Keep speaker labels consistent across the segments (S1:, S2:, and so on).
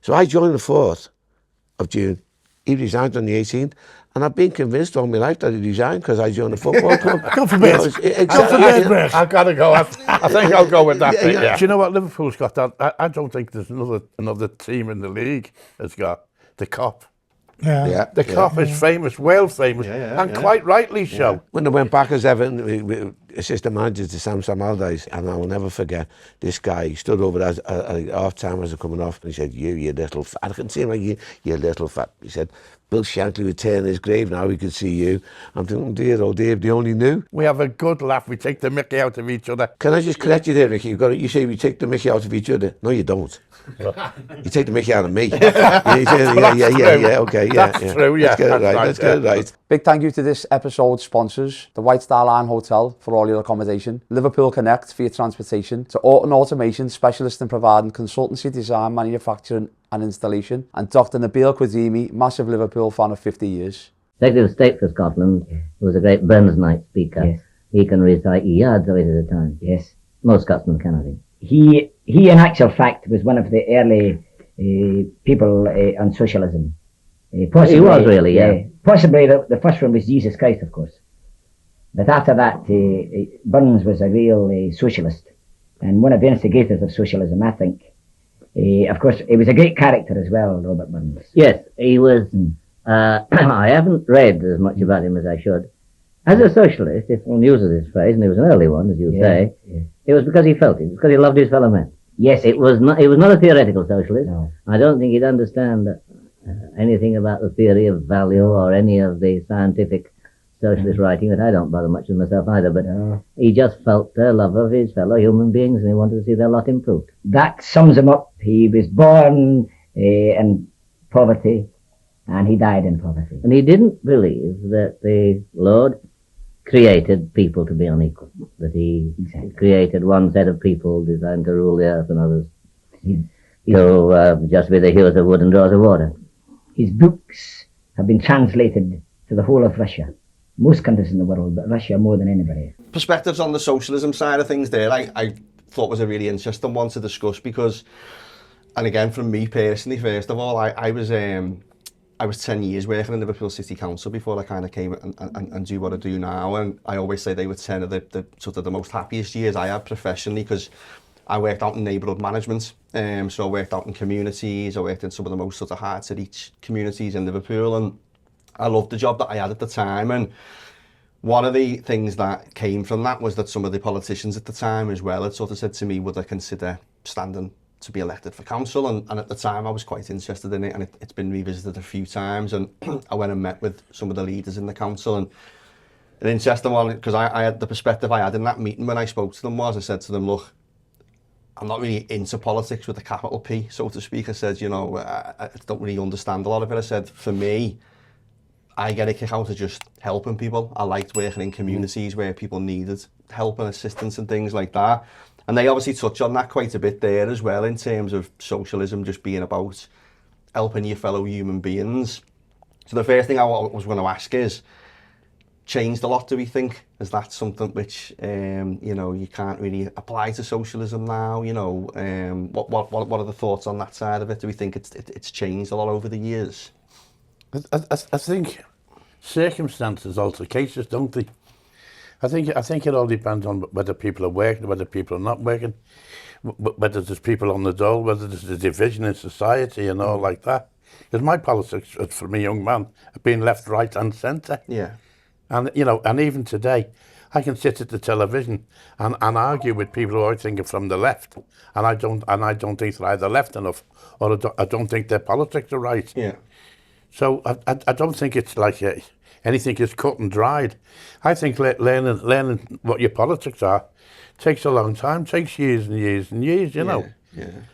S1: So I joined the 4th of June. He resigned on the 18th. And I've been convinced all my life that he resigned because I joined the football club.
S2: God forbid. God forbid, Greg.
S3: I've got to go. I think I'll go with that bit, yeah.
S2: Do you know what Liverpool's got? That I don't think there's another team in the league that's got the cop.
S1: Yeah.
S2: The cop is famous, world famous, and quite rightly so.
S1: When I went back as Everton, assistant manager to Sam Allardyce, and I will never forget this guy. He stood over at half time as I coming off, and he said, "You little fat." I can see him like you little fat. He said, "Bill Shankly would turn his grave now. He could see you." I'm thinking, dear old Dave, they only knew.
S2: We have a good laugh. We take the mickey out of each other.
S1: Can I just correct you there, Ricky? You say we take the mickey out of each other. No, you don't. You take the mickey out of me. Okay,
S2: That's true, yeah.
S1: Let's get it right.
S4: Big thank you to this episode's sponsors, the White Star Line Hotel for all your accommodation, Liverpool Connect for your transportation, to Auto Automation, specialist in providing consultancy, design, manufacturing and installation, and Dr. Nabil Quadimi, massive Liverpool fan of 50 years.
S5: Secretary of State for Scotland, who was a great Burns Night speaker.
S6: Yes.
S5: He can recite yards of it at a time.
S6: Yes.
S5: Most Scotsmen cannot.
S6: He in actual fact was one of the early people on socialism. Possibly,
S5: he was really, yeah.
S6: Possibly the first one was Jesus Christ, of course. But after that, Burns was a real socialist, and one of the instigators of socialism, I think. Of course, he was a great character as well, Robert Burns.
S5: Yes, he was. I haven't read as much about him as I should. As a socialist, if one uses this phrase, and he was an early one, as you say, it was because he felt it, because he loved his fellow men.
S6: Yes.
S5: He was not a theoretical socialist.
S6: No.
S5: I don't think he'd understand anything about the theory of value or any of the scientific socialist writing, that I don't bother much with myself either, but he just felt the love of his fellow human beings and he wanted to see their lot improved.
S6: That sums him up. He was born in poverty and he died in poverty.
S5: And he didn't believe that the Lord created people to be unequal, that he created one set of people designed to rule the earth and others to just be the hewers of wood and drawers of water.
S6: His books have been translated to the whole of Russia. Most countries in the world, but Russia more than anybody.
S7: Perspectives on the socialism side of things there, I thought was a really interesting one to discuss because, and again from me personally, first of all, I was 10 years working in Liverpool City Council before I kind of came and do what I do now, and I always say they were 10 of the sort of the most happiest years I had professionally, because I worked out in neighbourhood management, so I worked out in communities, I worked in some of the most sort of hard to reach communities in Liverpool, and I loved the job that I had at the time. And one of the things that came from that was that some of the politicians at the time as well had sort of said to me, would I consider standing to be elected for council, and at the time I was quite interested in it, and it's been revisited a few times, and I went and met with some of the leaders in the council, and an interesting one, because I had the perspective I had in that meeting when I spoke to them was, I said to them, look, I'm not really into politics with a capital P, so to speak. I said, I don't really understand a lot of it. I said, for me, I get a kick out of just helping people. I liked working in communities where people needed help and assistance and things like that. And they obviously touch on that quite a bit there as well, in terms of socialism just being about helping your fellow human beings. So the first thing I was going to ask is, changed a lot, do we think? Is that something which, you can't really apply to socialism now? What are the thoughts on that side of it? Do we think it's changed a lot over the years?
S2: I think circumstances alter cases, don't they? I think it all depends on whether people are working, whether people are not working, whether there's people on the dole, whether there's a division in society and all like that. Because my politics, for a young man, have been left, right and centre.
S7: Yeah.
S2: And, and even today, I can sit at the television and argue with people who I think are from the left, and I don't think they're either left enough, or I don't think their politics are right.
S7: Yeah.
S2: So I don't think it's like anything is cut and dried. I think learning what your politics are takes a long time, takes years and years and years, Yeah.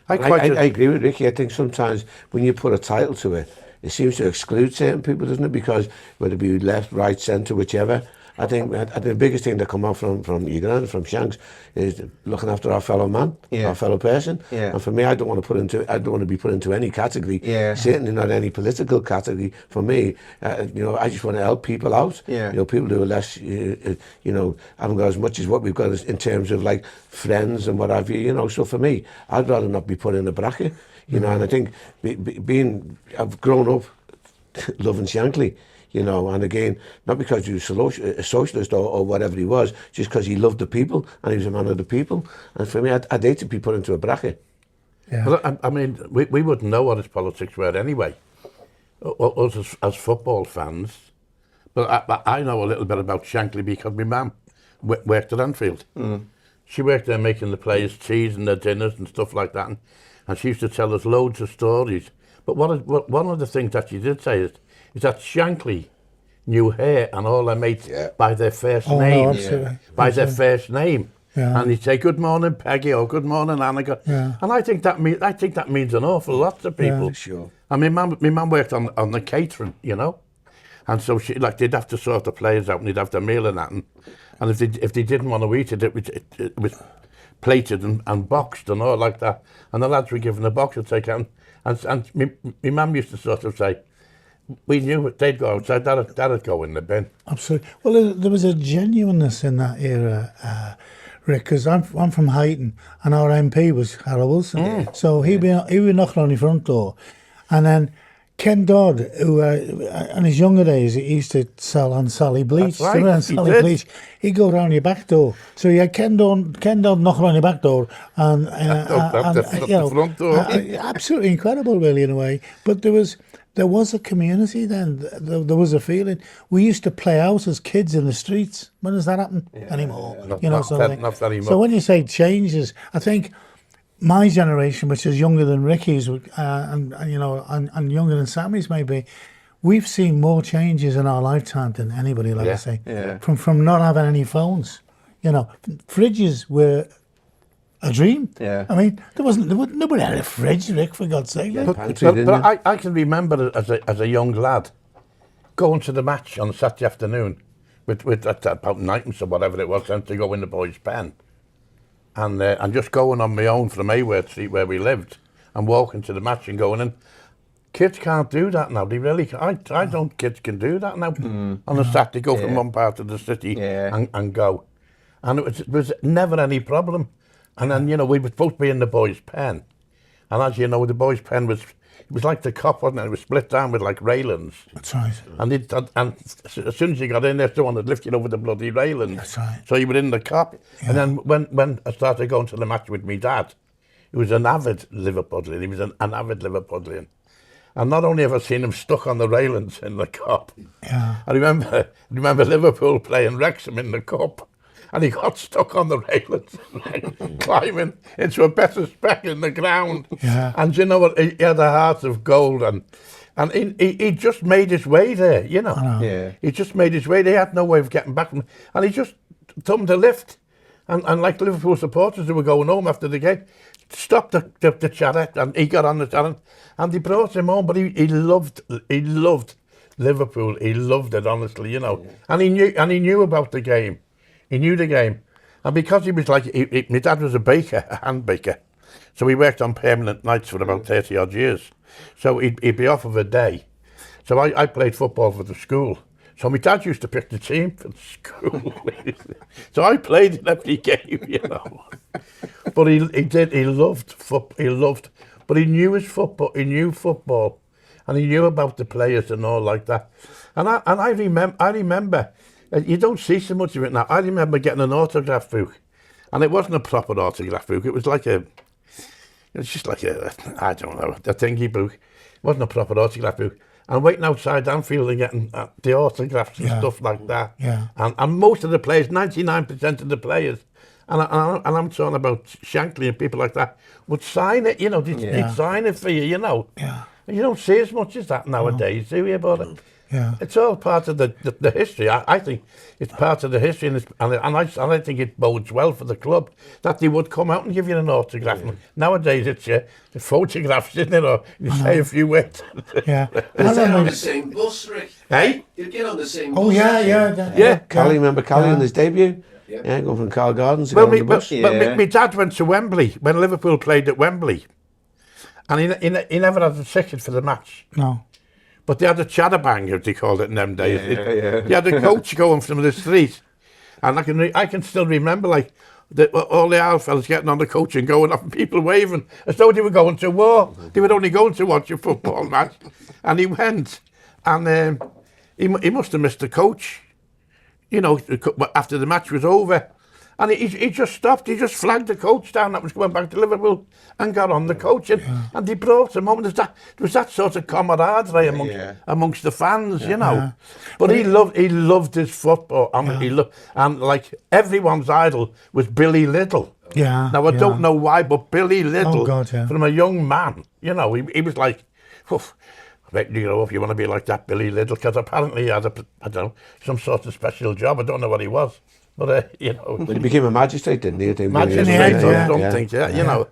S1: I agree with Ricky. I think sometimes when you put a title to it, it seems to exclude certain people, doesn't it? Because whether it be left, right, centre, whichever, I think the biggest thing that come out from Shanks is looking after our fellow man, our fellow person. Yeah. And for me, I don't want to be put into any category. Yeah. Certainly not any political category. For me, I just want to help people out. Yeah. People who are less, haven't got as much as what we've got in terms of like friends and what have you. So for me, I'd rather not be put in a bracket. you know. And I think I've grown up loving Shankly, you know, and again, not because he was a socialist or whatever he was, just because he loved the people and he was a man of the people. And for me, I'd hate to be put into a bracket.
S3: Yeah.
S2: Well, I mean, we wouldn't know what his politics were anyway, us as football fans. But I know a little bit about Shankly because my mum worked at Anfield. She worked there making the players cheese and their dinners and stuff like that. And she used to tell us loads of stories. But one of the things that she did say is that Shankly knew her and all her mates by their first name.
S3: No, absolutely.
S2: By their first name.
S3: Yeah.
S2: And he'd say, "Good morning, Peggy," or "Good morning, Annika."
S3: Yeah.
S2: And I think that means an awful lot to people.
S3: Yeah.
S1: Sure.
S2: And my mum worked on the catering, you know. And so they'd have to sort the players out and they'd have their meal and that. And if they didn't want to eat it, it was plated and boxed and all like that. And the lads were given a box to take out. And my mum used to sort of say, we knew they'd go outside, that'd go in the bin.
S3: Absolutely. Well, there was a genuineness in that era, Rick, because I'm from Huyton and our MP was Harry Wilson. So he'd be knocking on the front door. And then Ken Dodd, who in his younger days, he used to sell on Sally Bleach.
S2: That's right,
S3: On Sally Bleach, he'd go round your back door. So you had Ken Dodd knocking on your back door, and
S2: the front door.
S3: Absolutely incredible, really, in a way. But there was a community then. There was a feeling. We used to play out as kids in the streets. When does that happen anymore?
S2: Not very much.
S3: So when you say changes, I think my generation, which is younger than Ricky's, and younger than Sammy's maybe, we've seen more changes in our lifetime than anybody will ever see.
S7: Yeah.
S3: From not having any phones, you know, fridges were a dream.
S7: Yeah.
S3: I mean, nobody had a fridge, Rick, for God's sake.
S1: Yeah,
S3: Like.
S1: pantry, didn't
S2: But
S1: you?
S2: I can remember as a young lad going to the match on a Saturday afternoon with about ninepence or whatever it was, then to go in the boys' pen. And just going on my own from Aylward Street where we lived and walking to the match and going in. Kids can't do that now. They really can't. I don't. Kids can do that now. On a Saturday, go from one part of the city and go. And it was never any problem. And then, you know, we were supposed to be in the boys' pen. And as you know, the boys' pen was like the cop, wasn't it? It was split down with like railings.
S3: That's right.
S2: And as soon as you got in there, someone would lift you over the bloody railings.
S3: That's right.
S2: So you were in the cop.
S3: Yeah.
S2: And then when I started going to the match with me dad, he was an avid Liverpudlian. He was an avid Liverpudlian. And not only have I seen him stuck on the railings in the cup, I remember Liverpool playing Wrexham in the cup, and he got stuck on the railings, climbing into a better speck in the ground.
S3: Yeah.
S2: And you know what? He had a heart of gold, and he just made his way there, you know.
S7: Yeah.
S2: He just made his way. They had no way of getting back from, and he just thumbed a lift. And like Liverpool supporters who were going home after the game, stopped the chariot, and he got on the chariot, and they brought him home. But he loved Liverpool. He loved it, honestly, you know. And he knew about the game. He knew the game, and because he was like, my dad was a hand baker, so he worked on permanent nights for about 30 odd years. So he'd be off of a day. So I played football for the school. So my dad used to pick the team for the school. So I played in every game, you know. But he loved football. But he knew his football. He knew football, and he knew about the players and all like that. And I remember. You don't see so much of it now. I remember getting an autograph book, and it wasn't a proper autograph book. It was just like a thingy book. It wasn't a proper autograph book. And waiting outside Anfield and getting the autographs and stuff like that.
S3: Yeah.
S2: And most of the players, 99% of the players, and I'm talking about Shankly and people like that, would sign it, you know, they'd sign it for you, you know. Yeah. And you don't see as much as that nowadays, do you? But it's all part of the history. I think it's part of the history, and I think it bodes well for the club that they would come out and give you an autograph. Yeah. Nowadays, it's the photographs, isn't it? Or you say a few words.
S3: Yeah.
S8: You'd get on the same bus, Rick.
S2: Hey?
S8: You'd get on the same bus.
S3: Oh, yeah.
S2: Yeah.
S1: Callie, remember Callie on his debut? Yeah, going from Carl Gardens to
S2: Well,
S1: go on the bus.
S2: my dad went to Wembley when Liverpool played at Wembley, and he never had a ticket for the match.
S3: No.
S2: But they had a chadabang, as they called it in them days. They had a coach going from the street, and I can still remember, like, all the old fellas getting on the coach and going off and people waving as though they were going to war. They were only going to watch a football match. And he went, and he must have missed the coach, you know, after the match was over. And he just stopped, he just flagged the coach down that was going back to Liverpool and got on the coach. And he brought him home. There was that sort of camaraderie amongst the fans, you know.
S3: Yeah.
S2: But he loved his football. And like everyone's idol was Billy Little.
S3: Yeah.
S2: Now I don't know why, but Billy Little, from a young man, you know, he was like, oof, I bet you grow up, you want to be like that Billy Little, because apparently he had I don't know, some sort of special job. I don't know what he was. But, you know...
S1: But he became a magistrate, didn't he?
S2: Magistrate or something, you know.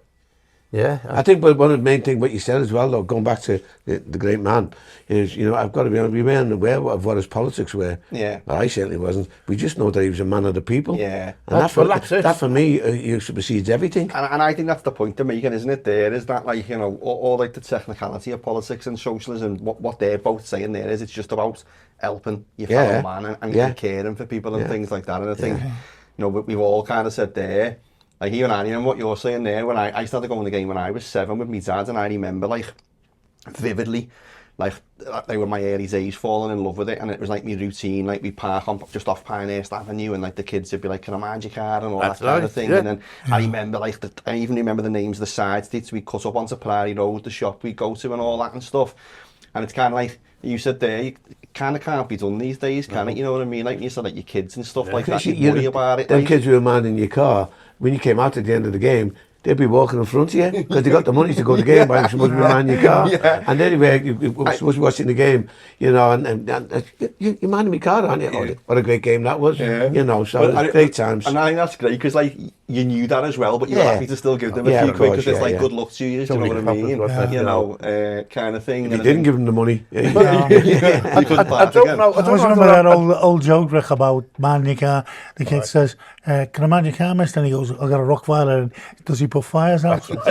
S2: Yeah.
S1: I think but one of the main things what you said as well, though, going back to the great man, is, you know, I've got to be honest, we weren't aware of what his politics were.
S7: Yeah.
S1: Well, I certainly wasn't. We just know that he was a man of the people.
S7: Yeah.
S1: And that for me supersedes everything.
S7: And I think that's the point they're making, isn't it? There is that, like, you know, all like the technicality of politics and socialism, what they're both saying there is it's just about helping your fellow man and caring for people and things like that. And I think, you know, we've all kind of said there, like even I remember what you're saying there, when I started going to the game when I was 7 with my dad, and I remember, like, vividly, like they were my early days falling in love with it, and it was like my routine, like we park on just off Pinehurst Avenue, and like the kids would be like, can I mind your car, and all that kind of thing. And then I remember, like, I even remember the names of the side streets we cut up onto Prairie Road, the shop we go to and all that and stuff. And it's kind of like you said there, you kind of can't be done these days, can it? You know what I mean? Like you said, like your kids and stuff like that, you worry about it.
S1: Them
S7: like,
S1: kids who were minding your car, when you came out at the end of the game, they'd be walking in front of you because they got the money to go to the game, but you're supposed to be minding your car. And anyway, you're supposed to be watching the game, you know, and you're minding my car, aren't you? Oh, what a great game that was, you know, so it was great times.
S7: And I think that's great because, like, you knew that as well, but you're happy to still give them a few quid because it's like good luck to you, do you know what I mean? You know, kind of thing.
S1: You didn't give them the money.
S2: I don't know.
S3: I always remember that old joke, Rick, about minding your car. The kid says, can I mind your car, mister? And he goes, I've got a Rottweiler, and does he put fires out?
S4: That's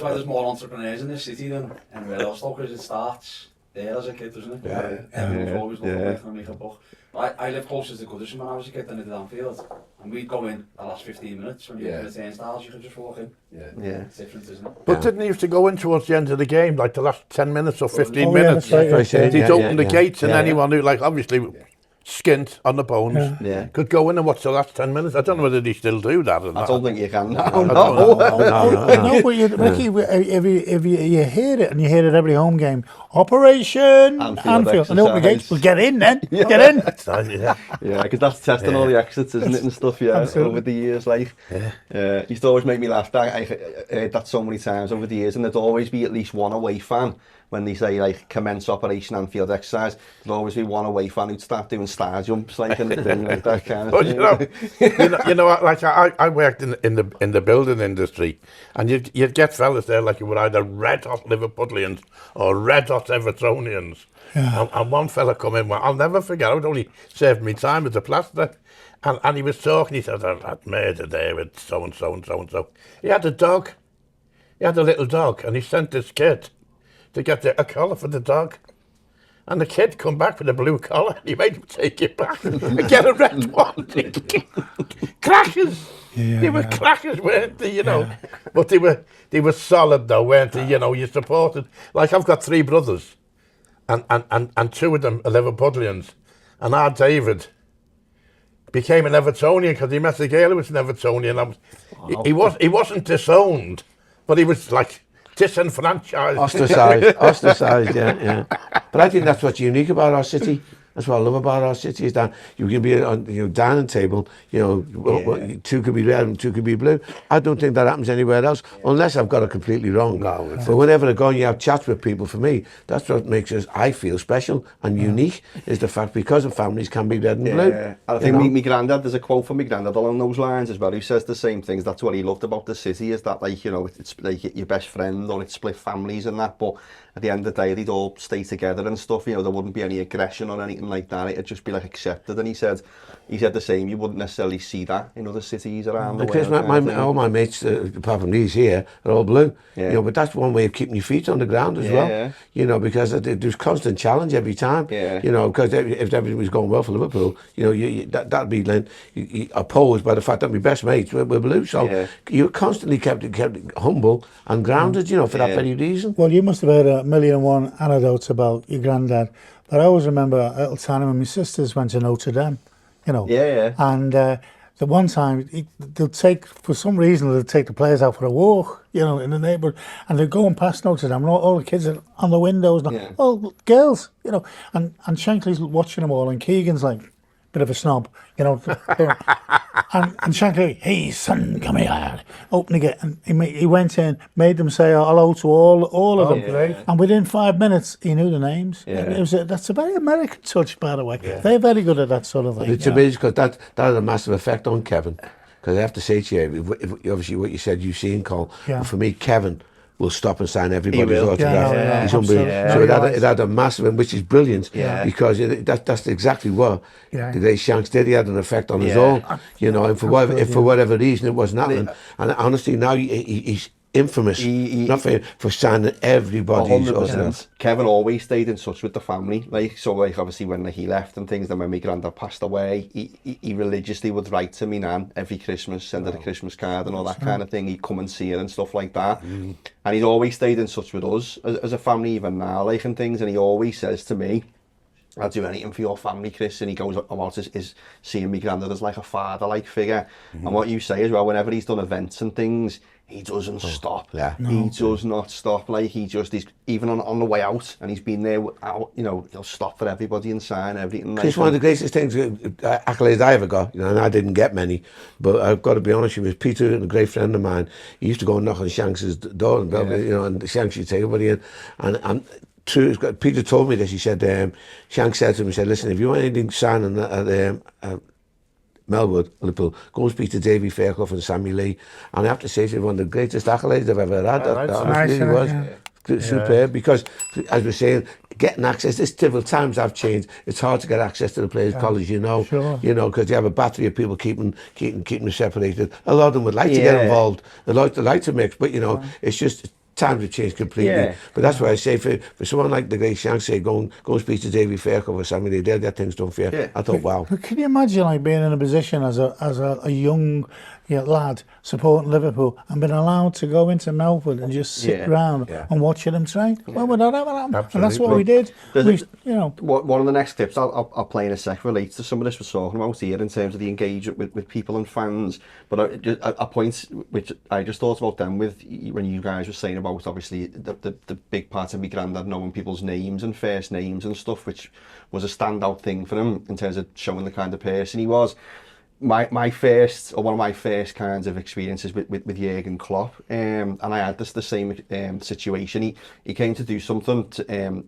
S4: why there's more entrepreneurs in this city than anywhere else, though, because it starts there as a kid, doesn't it? Everyone's always looking to make a buck. I lived closer to Goodison when I was a kid than I did Anfield, and we'd go in the last 15 minutes when you were in the turnstiles, you could just walk in. It's different, isn't it?
S2: But didn't he used to go in towards the end of the game, like the last 10 minutes or 15 minutes? He'd open the gates and anyone who, like, obviously skint on the bones could go in and watch the last 10 minutes. I don't know whether they still do that or not.
S7: I don't think you can.
S3: No, but Ricky, if you hear it, and you hear it every home game, Operation Anfield, and open the gates, well, get in then, get in.
S7: Yeah, because that's testing all the exits, isn't it, and stuff, over the years, like. Used to always make me laugh. I heard that so many times over the years, and there'd always be at least one away fan. When they say, like, commence Operation Anfield exercise, there'll always be one away fan who'd start doing star jumps, like, and thing, like that kind of thing.
S2: You know, like, I worked in the building industry, and you'd get fellas there, like, you were either red-hot Liverpudlians or red-hot Evertonians. And one fella come in, well, I'll never forget, I would only serve me time as a plaster, and he was talking, he said, I had murder there with so-and-so and so-and-so. He had a dog, he had a little dog, and he sent this kid to get a collar for the dog. And the kid come back with a blue collar, and he made him take it back and get a red one. Crackers! They were crackers, weren't they, you know? But they were solid though, weren't they? You know, you supported. Like, I've got 3 brothers, and 2 of them are Liverpudlians. And our David became an Evertonian because he met a girl who was an Evertonian. He wasn't disowned, but he was like disenfranchised.
S1: Ostracised, yeah. But I think that's what's unique about our city. That's what I love about our city, is that you can be on, you know, dining table, you know, 2 could be red and 2 could be blue. I don't think that happens anywhere else, unless I've got it completely wrong. No, but whenever I go and you have chats with people, for me, that's what makes us, I feel, special and unique, is the fact because of families can be red and blue.
S7: Yeah, and I think my granddad, there's a quote from my granddad along those lines as well, who says the same things. That's what he loved about the city, is that, like, you know, it's like your best friend, or it's split families and that, but at the end of the day, they'd all stay together and stuff, you know, there wouldn't be any aggression or anything anything like that. It'd just be like accepted. And he said the same. You wouldn't necessarily see that in other cities around the
S1: Because
S7: world.
S1: all my mates, apart from these here, are all blue.
S7: Yeah.
S1: You know, but that's one way of keeping your feet on the ground as well.
S7: Yeah.
S1: You know, because there's constant challenge every time.
S7: Yeah.
S1: You know, because if everything was going well for Liverpool, you know, that'd be then opposed by the fact that my best mates were blue. So you constantly kept humble and grounded. You know, for that very reason.
S3: Well, you must have heard 1,000,001 anecdotes about your granddad, but I always remember a little time when my sisters went to Notre Dame, you know.
S7: Yeah.
S3: And the one time, for some reason, they'll take the players out for a walk, you know, in the neighbourhood, and they're going past Notre Dame, and all the kids are on the windows, and all girls, you know, and Shankly's watching them all, and Keegan's like, bit of a snob, you know. and Shankly, hey son, come here, opening it, and he went in, made them say hello to all of them, and within 5 minutes he knew the names. That's a very American touch, by the way. They're very good at that sort of thing.
S1: It's amazing because that had a massive effect on Kevin. Because I have to say to you, if obviously what you said you've seen, Cole, but for me, Kevin will stop and sign everybody's autograph. He's unbelievable. So it had a massive, which is brilliant, because that's exactly what the great Shanks did. He had an effect on us all, you know, and for whatever reason it wasn't happening. And honestly, now he's infamous, not for signing everybody's autograph.
S7: Kevin always stayed in touch with the family, like obviously when he left and things, then when my granddad passed away, he religiously would write to me nan every Christmas, send her a Christmas card and all that kind of thing. He'd come and see her and stuff like that, and he'd always stayed in touch with us as a family even now, like, and things. And he always says to me, I'll do anything for your family, Chris. And he goes about is seeing me granddad as like a father-like figure. And what you say as well, whenever he's done events and things, he doesn't stop. He does not stop. Like, he's even on the way out, and he's been there out, you know, he'll stop for everybody and sign everything. Like,
S1: it's one of the greatest things, accolades I ever got, you know, and I didn't get many, but I've got to be honest with you, Peter, a great friend of mine, he used to go and knock on Shanks' door, and you know, and Shanks would take everybody in, and Peter told me this. He said, Shanks said to him, he said, listen, if you want anything signed at Melwood, Liverpool, go and speak to Davy Fairclough and Sammy Lee. And I have to say, it's one of the greatest accolades I've ever had. That honestly was superb, because, as we're saying, getting access, this difficult times have changed. It's hard to get access to the Players' College, you know, because you have a battery of people keeping them separated. A lot of them would like to get involved. They like to mix, but, you know, it's just times have changed completely. But that's why I say for someone like the great Shanks, say go and speak to Davy Fairclough or somebody, they'll get things done for you. I thought, wow.
S3: But can you imagine like being in a position as a young lad supporting Liverpool and being allowed to go into Melbourne and just sit around and watching them train? When would that ever happen? And that's what we did.
S7: One of the next tips I'll play in a sec relates to some of this we're talking about here in terms of the engagement with people and fans. But a point which I just thought about then with when you guys were saying about obviously the big part of my granddad knowing people's names and first names and stuff, which was a standout thing for him in terms of showing the kind of person he was. One of my first kinds of experiences with Jurgen Klopp, and I had the same situation. He came to do something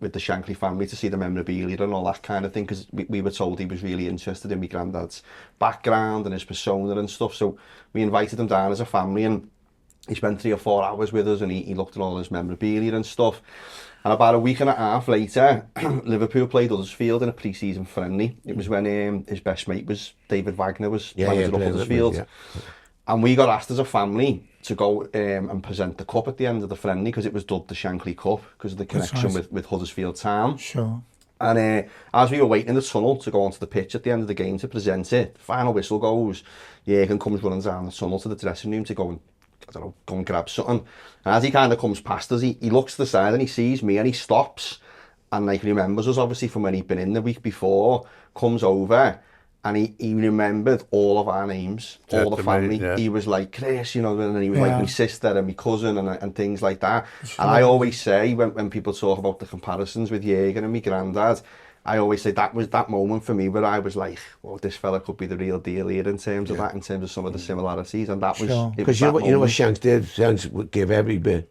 S7: with the Shankly family to see the memorabilia and all that kind of thing, because we were told he was really interested in my granddad's background and his persona and stuff. So we invited him down as a family, and he spent 3 or 4 hours with us, and he looked at all his memorabilia and stuff. And about a week and a half later, Liverpool played Huddersfield in a pre-season friendly. It was when his best mate was David Wagner was manager of Huddersfield. And we got asked as a family to go and present the cup at the end of the friendly, because it was dubbed the Shankly Cup because of the connection with Huddersfield Town.
S3: Sure.
S7: And as we were waiting in the tunnel to go onto the pitch at the end of the game to present it, the final whistle goes, Jurgen comes running down the tunnel to the dressing room to go and grab something. And as he kind of comes past us, he looks to the side and he sees me and he stops. And like, remembers us obviously from when he'd been in the week before, comes over and he remembered all of our names, all the family. He was like, Chris, you know, and he was like my sister and my cousin and things like that. Sure. And I always say, when people talk about the comparisons with Jurgen and my granddad, I always say that was that moment for me where I was like, well, this fella could be the real deal here in terms of that, in terms of some of the similarities. And that was...
S1: Because you know what Shanks did? Shanks would give every bit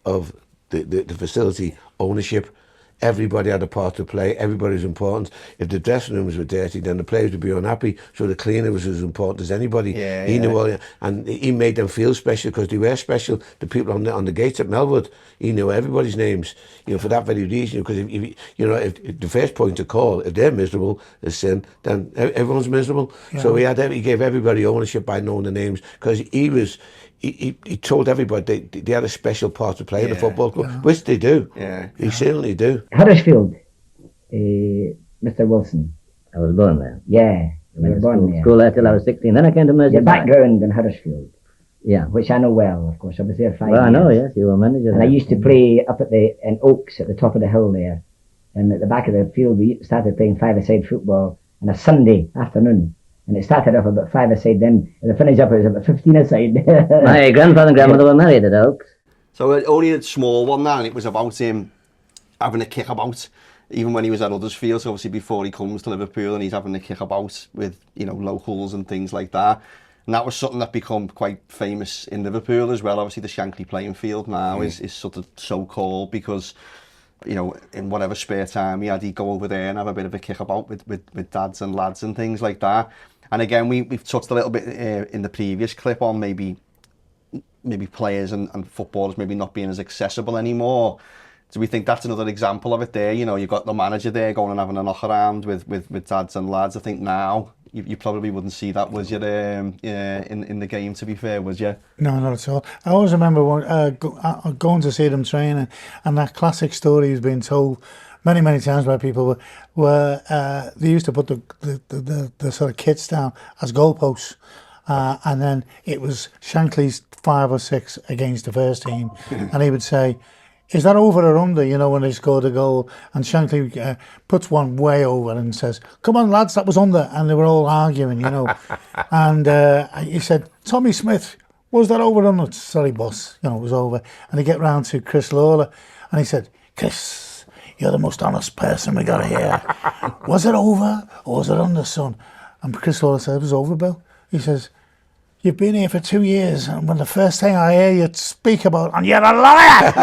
S1: of the facility ownership. everybody had a part to play, everybody was important. If the dressing rooms were dirty, then the players would be unhappy, so the cleaner was as important as anybody. He knew all, and he made them feel special because they were special. The people on the gates at Melwood, he knew everybody's names, you know, for that very reason, because if you know, if the first point to call, if they're miserable as sin, then everyone's miserable. So he gave everybody ownership by knowing the names, because he told everybody they had a special part to play in the football club, which they do. They certainly do.
S6: Huddersfield, Mr. Wilson.
S5: I was born there.
S6: Yeah, you were born there.
S5: School there till I was 16. Then I came to Merseyside.
S6: Your background in Huddersfield.
S5: Yeah.
S6: Which I know well, of course. I was there 5 years.
S5: Well, I know, yes, you were manager
S6: And
S5: there.
S6: I used to play up in Oaks at the top of the hill there. And at the back of the field, we started playing five-a-side football on a Sunday afternoon. And it started off about 5-a-side, then the finish up it was about 15-a-side.
S5: My grandfather and grandmother were married at Oaks.
S7: So only a small one now, and it was about him having a kick about, even when he was at Huddersfield, so obviously before he comes to Liverpool, and he's having a kick about with, you know, locals and things like that. And that was something that become quite famous in Liverpool as well. Obviously the Shankly playing field now is sort of so called because, you know, in whatever spare time he had, he'd go over there and have a bit of a kick about with dads and lads and things like that. And again, we've touched a little bit in the previous clip on maybe players and footballers maybe not being as accessible anymore. Do we think that's another example of it there? You know, you've got the manager there going and having a knock around with dads and lads. I think now you probably wouldn't see that, was you, in the game, to be fair, was you?
S3: No, not at all. I always remember going to see them training, and that classic story has been told many times by people where they used to put the sort of kits down as goalposts, and then it was Shankly's 5 or 6 against the first team, and he would say, "Is that over or under?" You know, when they scored a goal, and Shankly puts one way over and says, "Come on, lads, that was under," and they were all arguing, you know, and he said, "Tommy Smith, was that over or under?" "Sorry, boss, you know, it was over." And they get round to Chris Lawler, and he said, "Chris, you're the most honest person we got here. Was it over or was it under, son?" And Chris Lawler said, "It was over, Bill." He says, "You've been here for 2 years, and when the first thing I hear you speak about, and you're a liar!"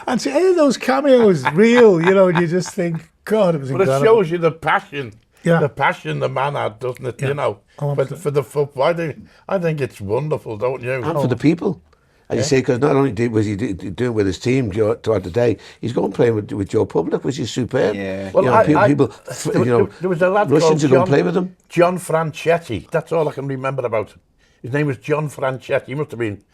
S3: and to hear those cameos real, you know, and you just think, God, it was incredible.
S2: But it shows you the passion,
S3: Yeah.
S2: the passion the man had, doesn't it?
S3: Yeah.
S2: You know,
S3: Oh,
S2: but for the football, I think it's wonderful, don't you?
S1: And for the people. As you say, because not only was he doing it with his team throughout the day, he's going playing with your public, which is superb.
S7: Yeah.
S2: Well,
S1: you know,
S2: there was a lad
S1: Russians
S2: called
S1: who don't play with him.
S2: John Franchetti. That's all I can remember about him. His name was John Franchetti. He must have been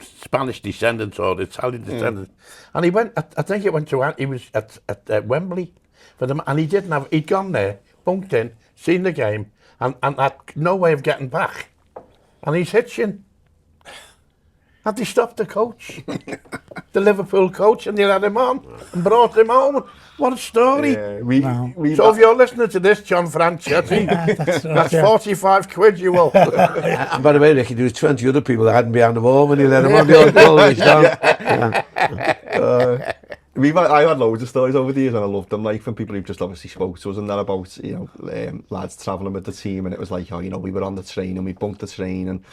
S2: Spanish descendants or Italian descendants. And he went. I think he went to. He was at Wembley for them, and he'd gone there, bunked in, seen the game, and had no way of getting back. And he's hitching. Had they stopped the coach, the Liverpool coach, and they had him on and brought him home? What a story.
S7: Yeah,
S2: So if you're listening to this, John Franchetti, that's 45 quid you owe.
S1: And by the way, Ricky, there was 20 other people that hadn't behind the wall when he let him on the old goal.
S7: I had loads of stories over the years, and I loved them, like from people who just obviously spoke to us and that about, you know, lads travelling with the team, and it was like, oh, you know, we were on the train and we bunked the train, and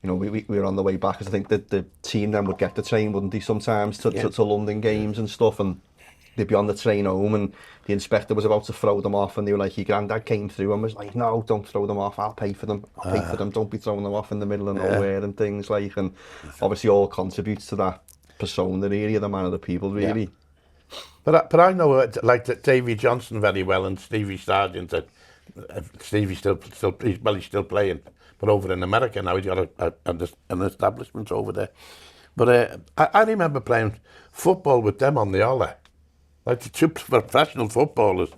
S7: you know, we were on the way back, because I think that the team then would get the train, wouldn't they, sometimes to London games and stuff, and they'd be on the train home, and the inspector was about to throw them off, and they were like, your granddad came through and was like, "No, don't throw them off, I'll pay for them, don't be throwing them off in the middle of nowhere," and things like, and obviously all contributes to that persona really, the man of the people really.
S2: But I know like Davy Johnson very well, and Stevie Sargent. Stevie's he's still playing, but over in America now. He's got an establishment over there. But I remember playing football with them on the Oller, like the 2 professional footballers.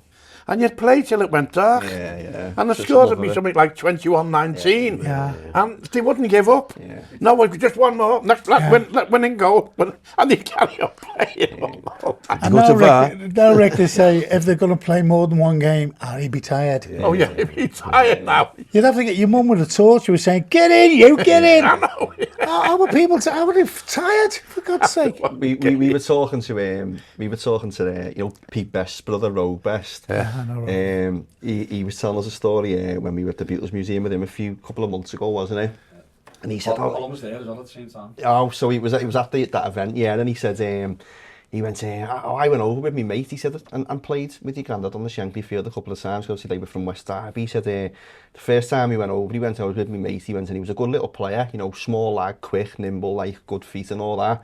S2: And you'd play till it went dark.
S7: Yeah.
S2: And the scores would be something like 21-19.
S3: Yeah.
S2: And they wouldn't give up.
S7: Yeah.
S2: No, just one more. Next winning goal. And they carry on playing.
S3: And
S1: Go to VAR.
S3: now Rick, they say if they're going to play more than one game, he'd be tired.
S2: Oh, yeah, he's tired now.
S3: You'd have to get your mum with a torch who was saying, "Get in, you, get in."
S2: I know.
S3: How were people how were they tired, for God's sake?
S7: We were talking to you know, Pete Best's brother, Rogue Best. He was telling us a story when we were at the Beatles Museum with him a couple of months ago, wasn't he? And he said,
S9: Colin was there as well at the same time.
S7: Oh, so he was at that event, yeah. And he said he went, I went over with my mate, he said, and played with your granddad on the Shankly field a couple of times, because they were from West Derby. He said, the first time he went over, he went over with my mate, he went, and he was a good little player, you know, small lad, quick, nimble, like, good feet and all that.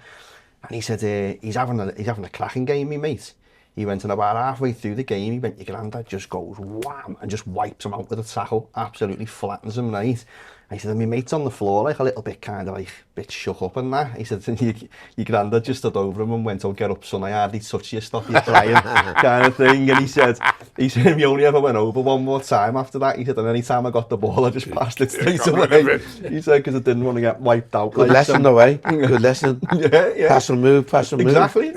S7: And he said, he's having a cracking game, my mate. He went, and about halfway through the game, he went, your granddad just goes wham and just wipes him out with a tackle, absolutely flattens him, right? And he said, and my mate's on the floor, like a little bit kind of like, bit shook up and that. He said, and your granddad just stood over him and went, oh, get up, son, I hardly touch you, stop you crying, kind of thing. And he said, we only ever went over one more time after that. He said, and any time I got the ball, I just passed it straight away. He said, because I didn't want to get wiped out.
S1: Good lesson, though, eh? Good lesson.
S7: Yeah.
S1: Pass and move.
S7: Exactly.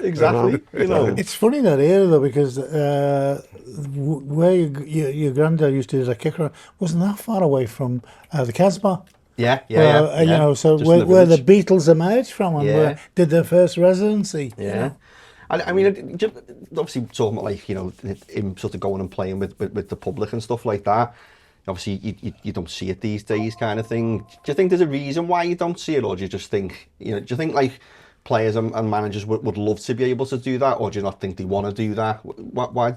S7: You know.
S3: It's funny that era though, because where your granddad used to do the kicker wasn't that far away from the Casbah.
S7: Yeah.
S3: You know, so where the Beatles emerged from and where did their first residency.
S7: Yeah.
S3: You know?
S7: I mean, just obviously talking about, like, you know, him sort of going and playing with the public and stuff like that. Obviously, you don't see it these days, kind of thing. Do you think there's a reason why you don't see it, or do you just think, you know, do you think like players and managers would love to be able to do that, or do you not think they want to do that? Why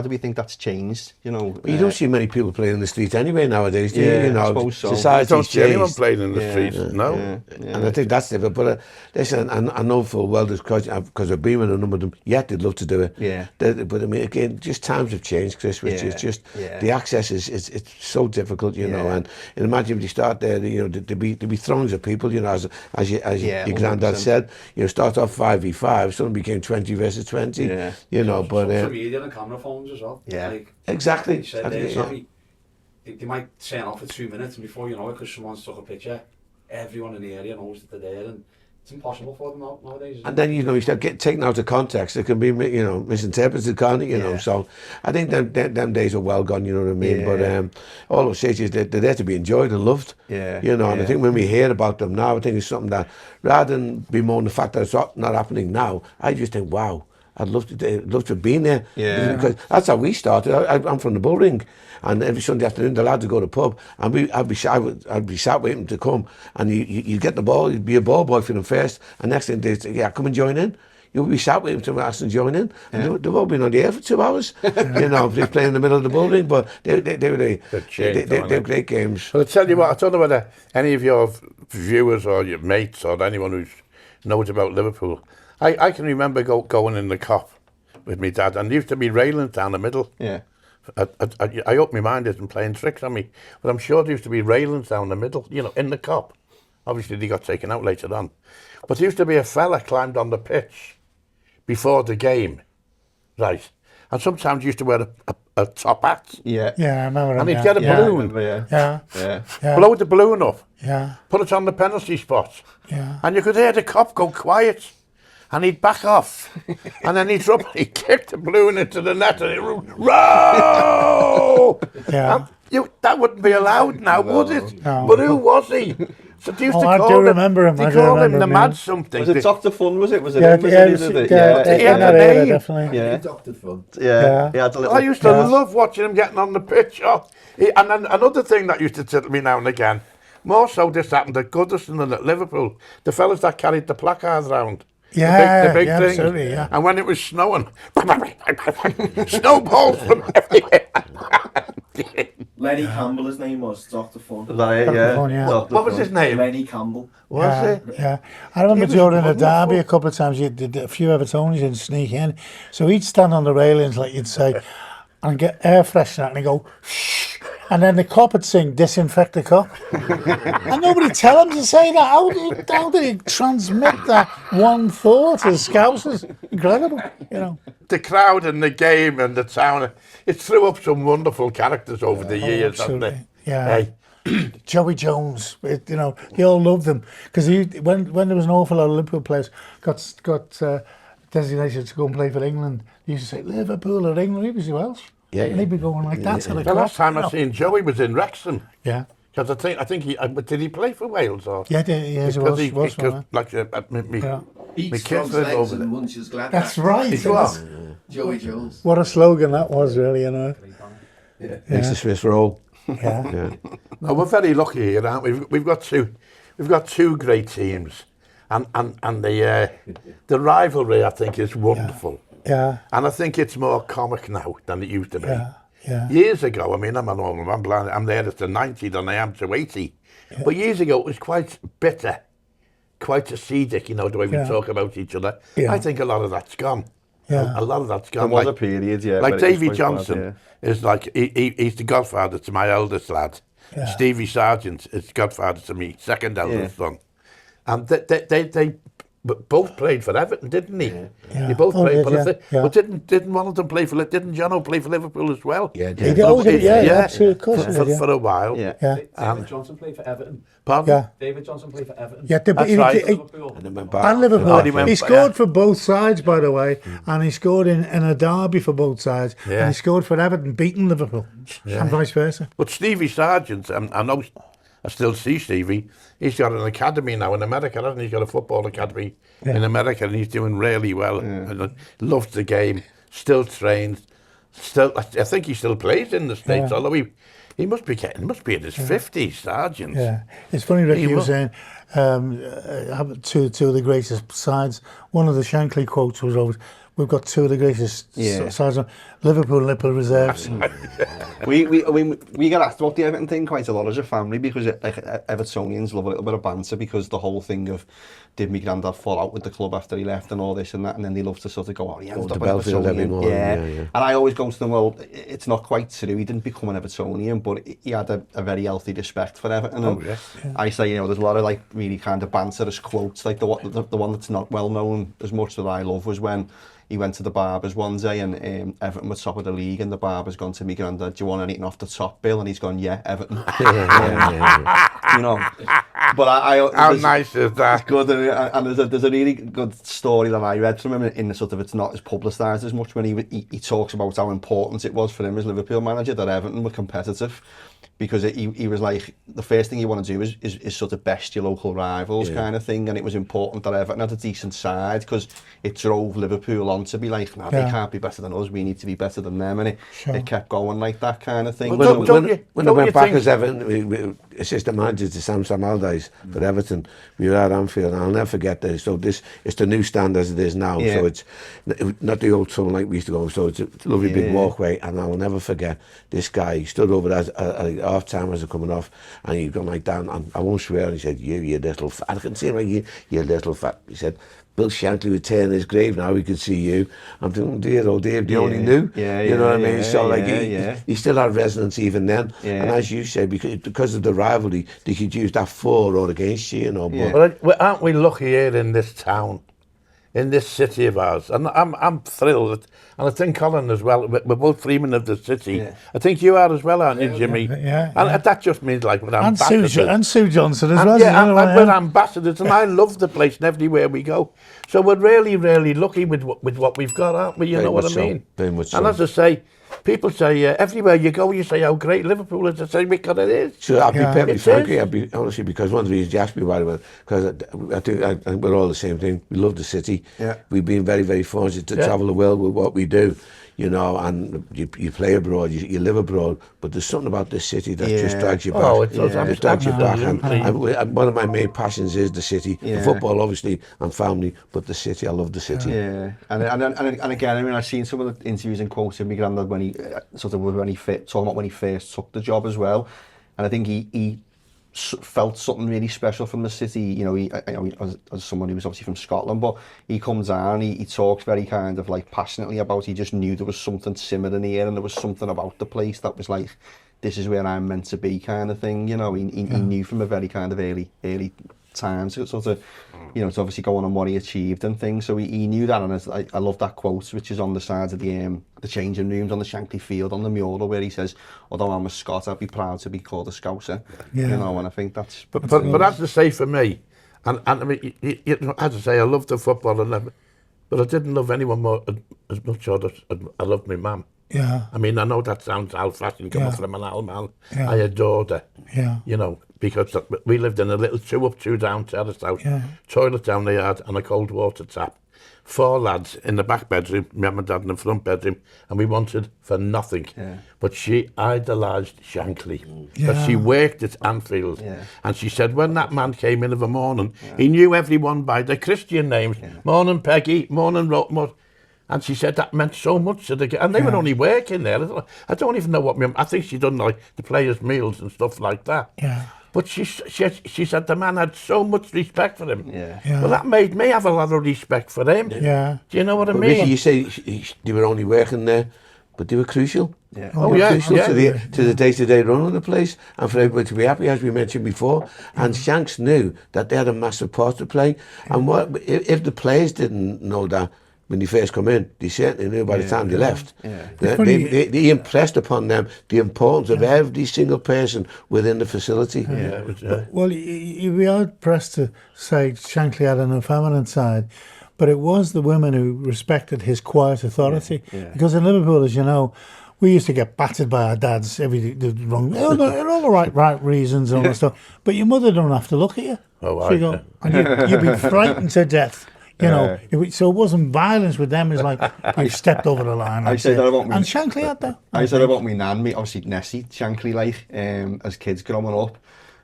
S7: do we think that's changed? You know,
S1: you don't see many people playing in the street anyway nowadays, do you?
S7: Yeah,
S1: You know,
S7: I suppose so.
S1: society's
S2: You don't see anyone
S1: changed.
S2: playing in the streets, no.
S1: And I think that's different. But listen, I know full well because I've been with a number of them. Yet they'd love to do it.
S7: Yeah.
S1: But I mean, again, just times have changed, Chris. Which is just the access is it's so difficult, you know. And imagine if you start there, you know, there'd be throngs of people, you know, as your granddad said, you know, start off 5v5, suddenly became 20 versus 20.
S7: Yeah.
S1: You know, but
S4: social media and camera phones as well.
S7: Yeah.
S4: Like,
S1: exactly.
S4: you said there, Sammy, they might turn off for 2 minutes, and before you know it, because someone's took a picture, everyone in the area knows that they're there, and it's impossible for them nowadays.
S1: And then, you know, you start getting taken out of context. It can be, you know, misinterpreted, can't it? You know, so I think them days are well gone, you know what I mean?
S7: Yeah.
S1: But all those stages, they're there to be enjoyed and loved.
S7: Yeah.
S1: You know, and I think when we hear about them now, I think it's something that, rather than bemoan the fact that it's not happening now, I just think, wow, I'd love to have been there.
S7: Yeah.
S1: Because that's how we started. I'm from the Bull Ring, and every Sunday afternoon the lads would go to the pub, and I'd be sat waiting to come, and you'd get the ball, you'd be a ball boy for them first, and next thing they'd say, yeah, come and join in. You'll be sat with him to ask and join in. And they've all been on the air for 2 hours. You know, they play in the middle of the Bull Ring, but they're great games.
S2: But I tell you what, I don't know whether any of your viewers or your mates or anyone who knows about Liverpool, I can remember going in the Cop with my dad, and there used to be railings down the middle.
S7: Yeah.
S2: I hope my mind isn't playing tricks on me, but I'm sure there used to be railings down the middle, you know, in the Cop. Obviously, they got taken out later on. But there used to be a fella climbed on the pitch before the game, right? And sometimes he used to wear a top hat.
S3: Yeah, I remember.
S2: And he'd get a balloon. Blow the balloon up.
S3: Yeah.
S2: Put it on the penalty spot.
S3: Yeah.
S2: And you could hear the Cop go quiet. And he'd back off. And then he'd kick the balloon into the net and he'd row!
S3: Yeah.
S2: That wouldn't be allowed now, would it?
S3: No.
S2: But who was he? So they used to
S3: I
S2: call
S3: do
S2: him,
S3: remember him.
S2: They
S3: I do
S2: called him
S3: remember
S2: the
S3: him,
S2: Mad something.
S7: Was it Dr. Fun, was it? Was it
S3: Yeah,
S7: him?
S3: yeah,
S7: Was it,
S3: in
S2: He had
S3: that
S2: a
S3: era,
S2: name.
S3: definitely.
S7: Yeah.
S8: Dr. Fun.
S7: Yeah. He had a little...
S2: I used to love watching him getting on the pitch. And then another thing that used to tickle me now and again, more so this happened at Goodison and at Liverpool, the fellas that carried the placards round.
S3: Yeah,
S2: the big
S3: yeah,
S2: thing.
S3: absolutely, yeah.
S2: And when it was snowing, snowballs from everywhere.
S9: Lenny Campbell, his name was, Dr. Fun.
S7: Yeah.
S3: Fun, yeah.
S2: What was his name?
S9: Lenny Campbell.
S2: Was it?
S3: Yeah. I remember during the derby a couple of times, you did a few Evertonians and sneak in. So he'd stand on the railings, like you'd say, and get air freshener, and he'd go, shh. And then the cop would sing, disinfect the cop. And nobody tell him to say that. How did he transmit that one thought as Scousers? Incredible, you know.
S2: The crowd and the game and the town, it threw up some wonderful characters over the years, hasn't it?
S3: Yeah.
S2: Hey.
S3: Joey Jones, you know, they all loved him because when there was an awful lot of Liverpool players got designated to go and play for England, they used to say Liverpool or England. He was Welsh, and he'd be going like that. To the
S2: last time I seen Joey was in Wrexham.
S3: Yeah.
S2: Because I think he did he play for Wales or?
S3: Yeah, he was.
S8: Eat
S2: kids
S8: frogs'
S2: live
S8: legs
S2: over
S8: and
S2: there.
S8: munches glad.
S3: That's right.
S2: It was.
S8: Joey Jones.
S3: What a slogan that was, really, you know.
S1: Makes the Swiss roll.
S3: Yeah.
S2: No, we're very lucky here, aren't we? We've got two great teams, and the rivalry, I think, is wonderful.
S3: Yeah.
S2: And I think it's more comic now than it used to be.
S3: Yeah.
S2: Years ago, I mean, I'm an old man, I'm there to 90 than I am to 80. But years ago, it was quite bitter, quite acidic, you know, the way we talk about each other.
S3: Yeah.
S2: I think a lot of that's gone.
S3: Yeah.
S2: A lot of that's gone.
S7: There was a period, yeah.
S2: Like
S7: where it was
S2: Davy
S7: quite
S2: Johnson
S7: bad,
S2: is like, he's the godfather to my eldest lad.
S3: Yeah.
S2: Stevie Sargent is godfather to me, second eldest son. And they both played for Everton, didn't he?
S3: Yeah.
S2: They both played for
S3: yeah.
S2: But didn't one of them play for, didn't Jono play for Liverpool as well?
S1: Yeah,
S3: He did, absolutely, of course he did, yeah.
S2: For a while.
S7: Yeah.
S3: Yeah.
S8: David Johnson played for Everton.
S2: Pardon?
S3: Yeah.
S8: David Johnson played for Everton.
S3: Yeah,
S2: That's right.
S8: Liverpool.
S1: And then went back.
S3: And Liverpool.
S2: Oh, he went-
S3: he scored for both sides, by the way, and he scored in a derby for both sides,
S2: Yeah.
S3: and he scored for Everton, beating Liverpool, and vice versa.
S2: But Stevie Sargent, I know, I still see Stevie. He's got an academy now in America, hasn't he? He's got a football academy in America, and he's doing really well. And loves the game. Still trains. Still, I think he still plays in the States.
S3: Yeah.
S2: Although he must be in his 50s, Sargent.
S3: Yeah, it's funny, Ricky,
S2: He
S3: you were
S2: will.
S3: saying two of the greatest sides. One of the Shankly quotes was always, "We've got two of the greatest sides, Liverpool reserves."
S7: we get asked about the Everton thing quite a lot as a family because Evertonians love a little bit of banter because the whole thing of did my granddad fall out with the club after he left and all this and that, and then they love to sort of go, oh, he ended
S1: to
S7: up
S1: Belfield every
S7: Evertonian.
S1: morning,
S7: Yeah.
S1: yeah.
S7: And I always go to them, well, it's not quite true. He didn't become an Evertonian, but he had a very healthy respect for Everton. And I say, you know, there's a lot of like really kind of banterous quotes, like the one that's not well known as much that I love was when he went to the barbers one day and Everton were top of the league and the barber's gone to me granddad, do you want anything off the top, Bill? And he's gone, yeah, Everton. You know, but
S2: How nice is that?
S7: it's good, and there's a really good story that I read from him in the sort of, it's not as publicised as much when he talks about how important it was for him as Liverpool manager that Everton were competitive. Because he was like, the first thing you want to do is sort of best your local rivals kind of thing, and it was important that Everton had a decent side because it drove Liverpool on to be like, no, they can't be better than us, we need to be better than them, and it kept going like that kind of thing.
S2: Well,
S1: When I went back as Everton, assistant manager to Sam Allardyce for Everton, we were at Anfield, and I'll never forget this. So it's the new stand as it is now.
S7: Yeah.
S1: So it's not the old tunnel like we used to go. So it's a lovely big walkway, and I'll never forget this guy. He stood over at half time as they're coming off, and he'd gone like down, and I won't swear, and he said, you little fat. I can see him like, you little fat. He said, Bill Shankly would turn his grave now, he could see you. I'm thinking, dear old Dave, you only knew. You know what I mean? So like he still had resonance even then. And as you say, because of the rivalry, they could use that for or against you, you know.
S2: But aren't we lucky here in this town, in this city of ours? And I'm thrilled, and I think Colin as well. We're both freemen of the city.
S7: Yeah.
S2: I think you are as well, aren't you, Jimmy? And that just means like we're ambassadors.
S3: And Sue Johnson as well.
S2: Yeah, we're ambassadors, and I love the place and everywhere we go. So we're really, really lucky with what we've got, aren't we? You know what I mean?
S1: Very much so.
S2: And as I say, people say everywhere you go, you say how great Liverpool is. I say because it is.
S1: So I'll be perfectly
S2: It
S1: frank,
S2: is.
S1: I'll be honestly, because one of the reasons you asked me about it, because I think we're all the same thing. We love the city.
S7: Yeah.
S1: We've been very, very fortunate to travel the world with what we do, you know, and you play abroad, you live abroad, but there's something about this city that just drags you back.
S2: Oh, it does.
S1: It drags you back.
S2: Absolutely.
S1: And one of my main passions is the city. The football, obviously, and family, but the city, I love the city.
S7: Yeah, and again, I mean, I've seen some of the interviews and quotes of my granddad when he talking about when he first took the job as well, and I think he felt something really special from the city. You know, as someone who was obviously from Scotland, but he comes down, he talks very kind of like passionately about. He just knew there was something simmering here, and there was something about the place that was like, this is where I'm meant to be, kind of thing. You know, he knew from a very kind of early times, sort of, you know, to obviously go on and what he achieved and things. So he knew that, and I love that quote, which is on the sides of the changing rooms on the Shankly Field on the mural, where he says, although I'm a Scot, I'd be proud to be called a Scouser. You know, and I think that's...
S2: But as I say, for me, and I mean, you know, as I say, I love the football, but I didn't love anyone more as much as I loved my mum.
S3: Yeah.
S2: I mean, I know that sounds old-fashioned coming from an old man.
S3: Yeah.
S2: I adored her.
S3: Yeah.
S2: You know, because we lived in a little 2-up, 2-down terrace house, toilet down the yard and a cold water tap. 4 lads in the back bedroom, my mum and dad in the front bedroom, and we wanted for nothing.
S7: Yeah.
S2: But she idolised Shankly because she worked at Anfield, and she said when that man came in of a morning, he knew everyone by their Christian names. Morning Peggy, morning Rotmut. And she said that meant so much to the and they were only working there. I don't even know what I think she done like the players' meals and stuff like that.
S3: Yeah.
S2: But she said the man had so much respect for him.
S7: Yeah.
S2: Well, that made me have a lot of respect for him.
S3: Yeah.
S2: Do you know what I
S1: But
S2: mean?
S1: Ricky, you say they were only working there, but they were crucial.
S7: Yeah.
S2: Oh,
S1: They were
S2: yeah,
S1: crucial
S2: yeah.
S1: to the day-to-day run of the place, and for everybody to be happy, as we mentioned before. And Shanks knew that they had a massive part to play. And what if the players didn't know that when they first come in, they certainly knew by the time they left.
S7: Yeah.
S1: They impressed upon them the importance of every single person within the facility.
S3: Well, we are pressed to say Shankly had an effeminate side, but it was the women who respected his quiet authority. Because in Liverpool, as you know, we used to get battered by our dads every wrong, all the right reasons and all that stuff. But your mother don't have to look at you.
S2: Oh,
S3: She'd go, and you'd be frightened to death. You know, so it wasn't violence with them. It's like you stepped over the line.
S7: I say that about me.
S3: And Shankly had that.
S7: I said about my nan, obviously Nessie, Shankly, like, as kids growing up,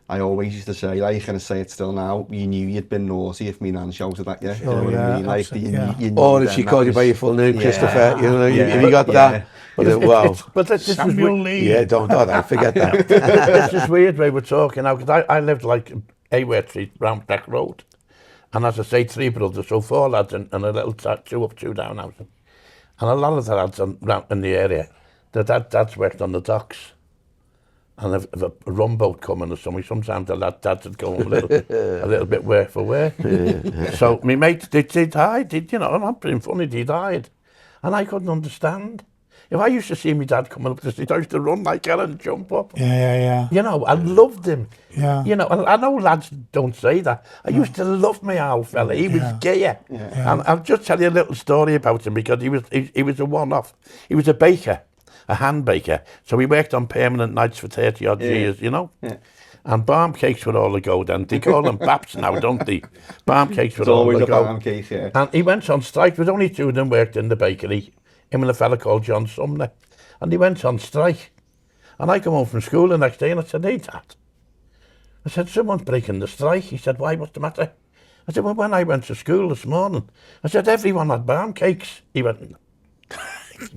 S7: I always used to say, like, and I say it still now, you knew you'd been naughty if me nan shouted at you.
S3: Oh,
S7: you know what I mean? Like,
S3: absolutely,
S7: you knew
S1: Or if
S7: then
S1: she
S7: that
S1: called you
S7: was-
S1: by your full name,
S7: Yeah.
S1: Christopher, you know,
S7: Yeah.
S1: have you got that? But wow.
S2: But this is
S3: Samuel Lee.
S1: Yeah, don't that, forget that.
S2: this is weird way we're talking now, because I lived like Ayware Street, round Beck Road. And as I say, 3 brothers, so 4 lads and a little 2 up, 2 down house. And a lot of the lads around in the area, their dads worked on the docks. And if a rum boat coming or something, sometimes the dads would go a little bit work for wear. So my mate, they died, you know, I'm not being funny, they died. And I couldn't understand. If I used to see my dad coming up the street, I used to run like hell and jump up.
S3: Yeah.
S2: You know, I loved him.
S3: Yeah.
S2: You know, and I know lads don't say that. I used to love my old fella. He was gay. And I'll just tell you a little story about him because he was a one-off. He was a baker, a hand baker. So he worked on permanent nights for 30 odd years, you know. Yeah. And barm cakes were all the go then. They call them baps now, don't they? Barm cakes were
S7: It's
S2: all
S7: always
S2: the
S7: a
S2: go.
S7: barm cake, yeah.
S2: And he went on strike. There was only 2 of them worked in the bakery. Him and a fella called John Sumner. And he went on strike. And I come home from school the next day and I said, hey, Dad. I said, someone's breaking the strike. He said, why, what's the matter? I said, well, when I went to school this morning, I said, everyone had barm cakes. He went,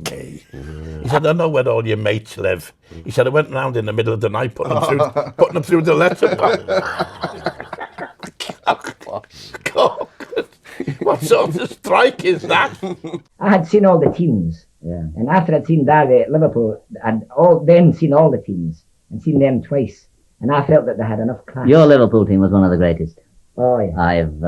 S2: gay. He said, I know where all your mates live. He said, I went round in the middle of the night putting them through the letterbox. God. What sort of strike is that?
S6: I had seen all the teams.
S5: Yeah.
S6: And after I'd seen that at Liverpool, I'd then seen all the teams and seen them twice. And I felt that they had enough class.
S5: Your Liverpool team was one of the greatest
S6: Oh, yeah.
S5: I've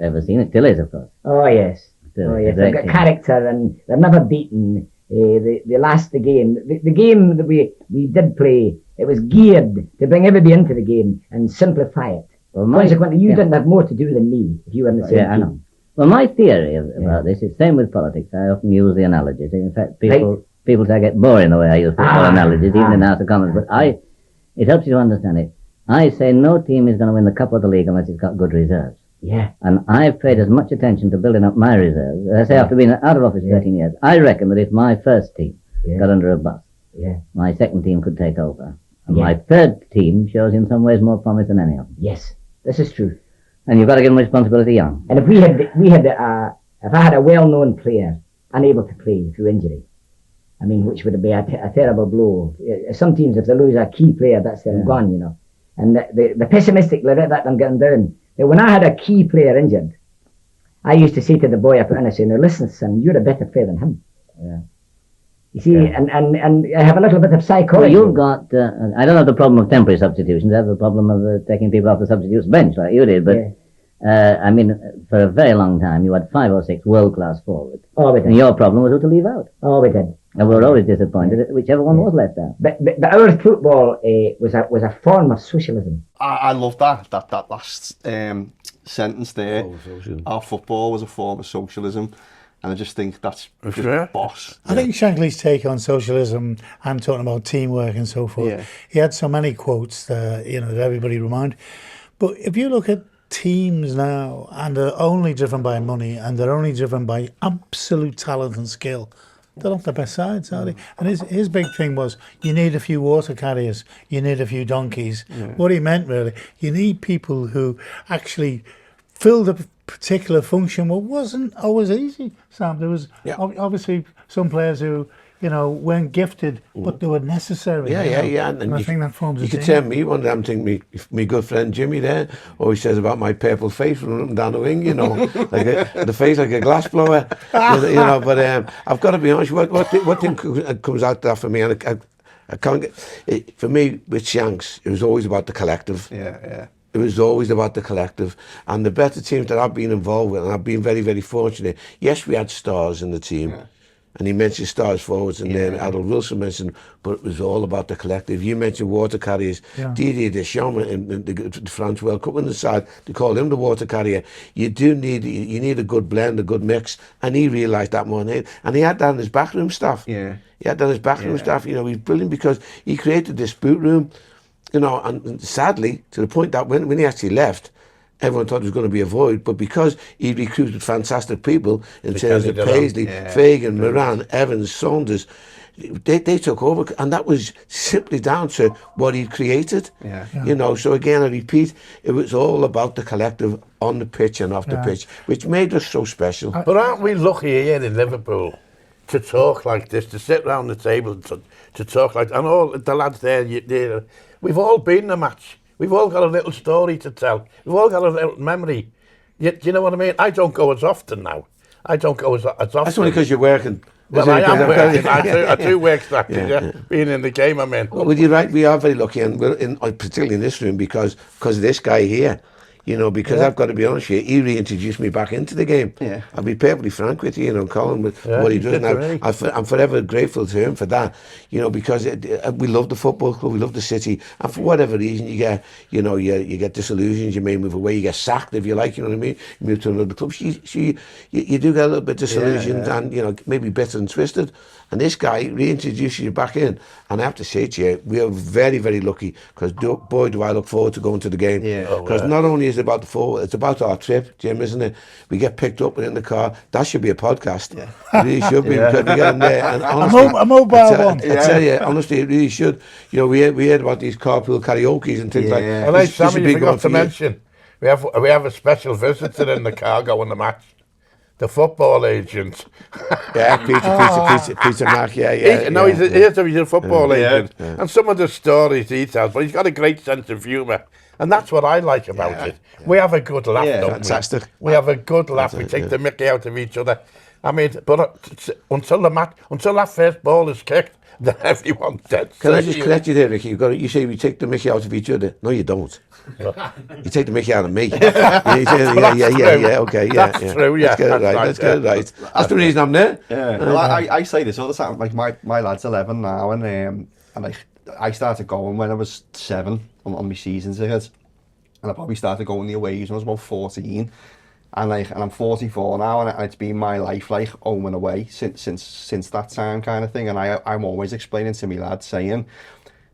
S5: ever seen. It still is, of course.
S6: Oh, yes.
S5: Still,
S6: Oh,
S5: it's a
S6: yes.
S5: great
S6: They've got
S5: team.
S6: character and they're never beaten. They last the game. The game that we did play, it was geared to bring everybody into the game and simplify it.
S5: Well,
S6: Consequently, you didn't have more to do than me if you were in the same
S5: Yeah, I
S6: team.
S5: know. Well, my theory about this is same with politics. I often use the analogies. In fact, people say I get boring the way I use football analogies, even in House of Commons. But it helps you to understand it. I say no team is going to win the Cup or the League unless it's got good reserves.
S6: Yeah.
S5: And I've paid as much attention to building up my reserves. As I say, after being out of office for 13 years, I reckon that if my first team got under a bus, my second team could take over. And my third team shows in some ways more promise than any of them.
S6: Yes. This is true.
S5: And you've got to give them responsibility young.
S6: And if if I had a well-known player unable to play through injury, I mean, which would be a terrible blow. Some teams, if they lose a key player, that's them gone, you know. And the pessimistic let them get them down. When I had a key player injured, I used to say to the boy I put in, I say, now listen, son, you're a better player than him.
S5: Yeah.
S6: You see, and I have a little bit of
S5: Well,
S6: psychology.
S5: you've got, I don't have the problem of temporary substitutions. I have the problem of taking people off the substitutes bench like you did. But, I mean, for a very long time, you had 5 or 6 world-class forwards.
S6: Oh, we did.
S5: And your problem was who to leave out.
S6: Oh, we did.
S5: And we were always disappointed at whichever one was left out.
S6: But our football was a form of socialism.
S7: I love that last sentence there. Our football was a form of socialism. And I just think that's just boss.
S3: I think Shankly's take on socialism and talking about teamwork and so forth, he had so many quotes that, that everybody reminded. But if you look at teams now, and they're only driven by money, and they're only driven by absolute talent and skill. They're not the best sides, are they? And his big thing was, you need a few water carriers, you need a few donkeys. What he meant really, you need people who actually filled a particular function. Well, wasn't always easy, Sam. There was obviously some players who, you know, weren't gifted, but they were necessary.
S1: Yeah.
S3: And I think that forms a
S1: You
S3: team.
S1: could tell me one day, I'm thinking, me good friend Jimmy there always says about my purple face running up and down the wing, you know, the face like a glass blower, you know. But I've got to be honest, what thing comes out there for me, and I can't get, for me, with Shanks, it was always about the collective.
S7: Yeah.
S1: It was always about the collective. And the better teams that I've been involved with, and I've been very, very fortunate, yes, we had stars in the team. Yeah. And he mentioned stars forwards, and then Adol Wilson mentioned, but it was all about the collective. You mentioned water carriers. Didier Deschamps in the France World Cup winning side, they called him the water carrier. You need a good blend, a good mix, and he realised that more than anything. And he had that in his backroom staff.
S7: Yeah.
S1: He had that in his backroom staff. You know, he's brilliant because he created this boot room, you know, and sadly, to the point that when he actually left, everyone thought it was going to be a void, but because he recruited fantastic people in terms of Paisley, Fagan, Moran, Evans, Saunders, they took over, and that was simply down to what he created. You know, so again, I repeat, it was all about the collective on the pitch and off the pitch, which made us so special.
S2: But aren't we lucky here in Liverpool to talk like this, to sit round the table to talk like, and all the lads there, we've all been in a match. We've all got a little story to tell. We've all got a little memory. Do you know what I mean? I don't go as often now. I don't go as often.
S1: That's only because you're working.
S2: Well, I am working. I do work that, being in the game I'm in.
S1: Well, you're right. We are very lucky, and we're particularly in this room because of this guy here. You know, because I've got to be honest with you, he reintroduced me back into the game. I'll be perfectly frank with you, you know, Colin, with what he does now. I'm forever grateful to him for that, you know, because we love the football club, we love the city, and for whatever reason you get, you know, you get disillusioned, you may move away, you get sacked if you like, you know what I mean, you move to another club, you do get a little bit disillusioned and, you know, maybe bitter and twisted. And this guy reintroduces you back in. And I have to say to you, we are very, very lucky because, boy, do I look forward to going to the game. Because not only is it about the forward, it's about our trip, Jim, isn't it? We get picked up in the car. That should be a podcast. It really should be because we get in there. And honestly,
S3: a mobile one.
S1: I tell you, honestly, it really should. You know, we heard about these carpool karaoke's and things like that.
S2: And hey, Sammy, you forgot to mention, we have a special visitor in the car going to match. The football agent.
S1: Peter Mack,
S2: He's a football agent. And some of the stories he tells, but he's got a great sense of humour. And that's what I like about it. We have a good laugh, don't
S1: fantastic.
S2: We have a good laugh. We take the mickey out of each other. I mean, but until that first ball is kicked, then everyone's dead.
S1: Can I just correct you there, Ricky? You say we take the mickey out of each other. No, you don't. You take the mickey out of me. Okay,
S2: That's true, yeah.
S1: Let's get it right. That's the reason I'm there.
S7: Well, I say this all the time. Like my lad's 11 now, and I started going when I was 7 on my season tickets, and I probably started going the aways when I was about 14. And I'm 44 now, and it's been my life like home and away since that time kind of thing. And I'm always explaining to me lads, saying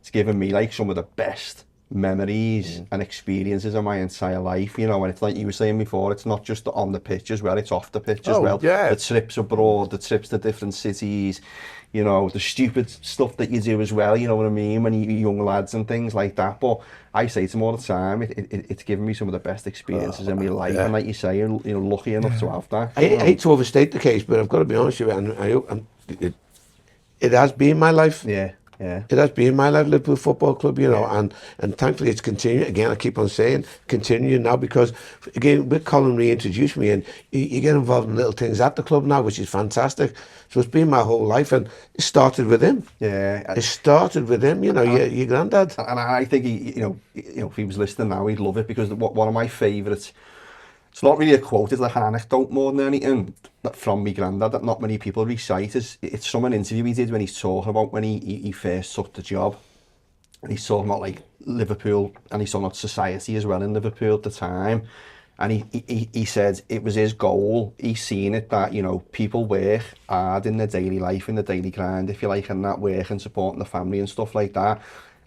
S7: it's given me like some of the best memories and experiences of my entire life, you know. And it's like you were saying before, it's not just on the pitch as well, it's off the pitch as well. The trips abroad, the trips to different cities, you know, the stupid stuff that you do as well, you know what I mean, when you're young lads and things like that. But I say to them all the time, it's given me some of the has experiences in my life, and like you say, you're lucky enough to have that.
S1: I hate to overstate the case, but I've got to be honest with you, and it has been my life. It has been my life, Liverpool Football Club, you know, and thankfully it's continuing. Again, I keep on saying, continuing now, because, again, with Colin reintroduced me, and you get involved in little things at the club now, which is fantastic. So it's been my whole life, and it started with him. It started with him, you know, your granddad.
S7: And I think, if he was listening now, he'd love it, because one of my favourites, it's not really a quote, it's like an anecdote more than anything from me granddad that not many people recite. It's from an interview he did when he's talking about when he first took the job. And he's talking about like Liverpool, and he's talking about society as well in Liverpool at the time. And he said it was his goal. He's seen it that, you know, people work hard in their daily life, in the daily grind, if you like, and that work and supporting the family and stuff like that.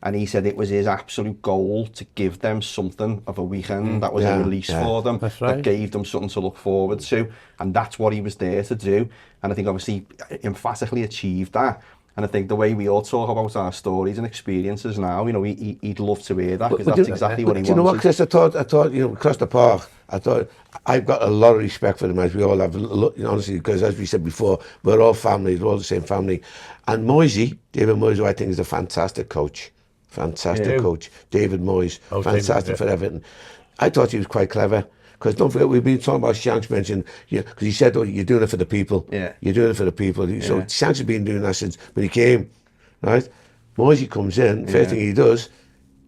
S7: And he said it was his absolute goal to give them something of a weekend that was a release for them, that gave them something to look forward to. And that's what he was there to do. And I think obviously emphatically achieved that. And I think the way we all talk about our stories and experiences now, you know, he'd love to hear that, because that's exactly what he wanted.
S1: You know what, Chris, I thought, you know, across the park, I thought, I've got a lot of respect for them, as we all have, you know, honestly, because as we said before, we're all families, we're all the same family. And Moisey, David Moyes, who I think is a fantastic coach. Fantastic coach. David Moyes, fantastic for Everton. I thought he was quite clever. Because don't forget, we've been talking about Shanks mentioned, because he said, oh, you're doing it for the people. Yeah. You're doing it for the people. Yeah. So Shanks has been doing that since when he came, right? Moisey comes in, first thing he does,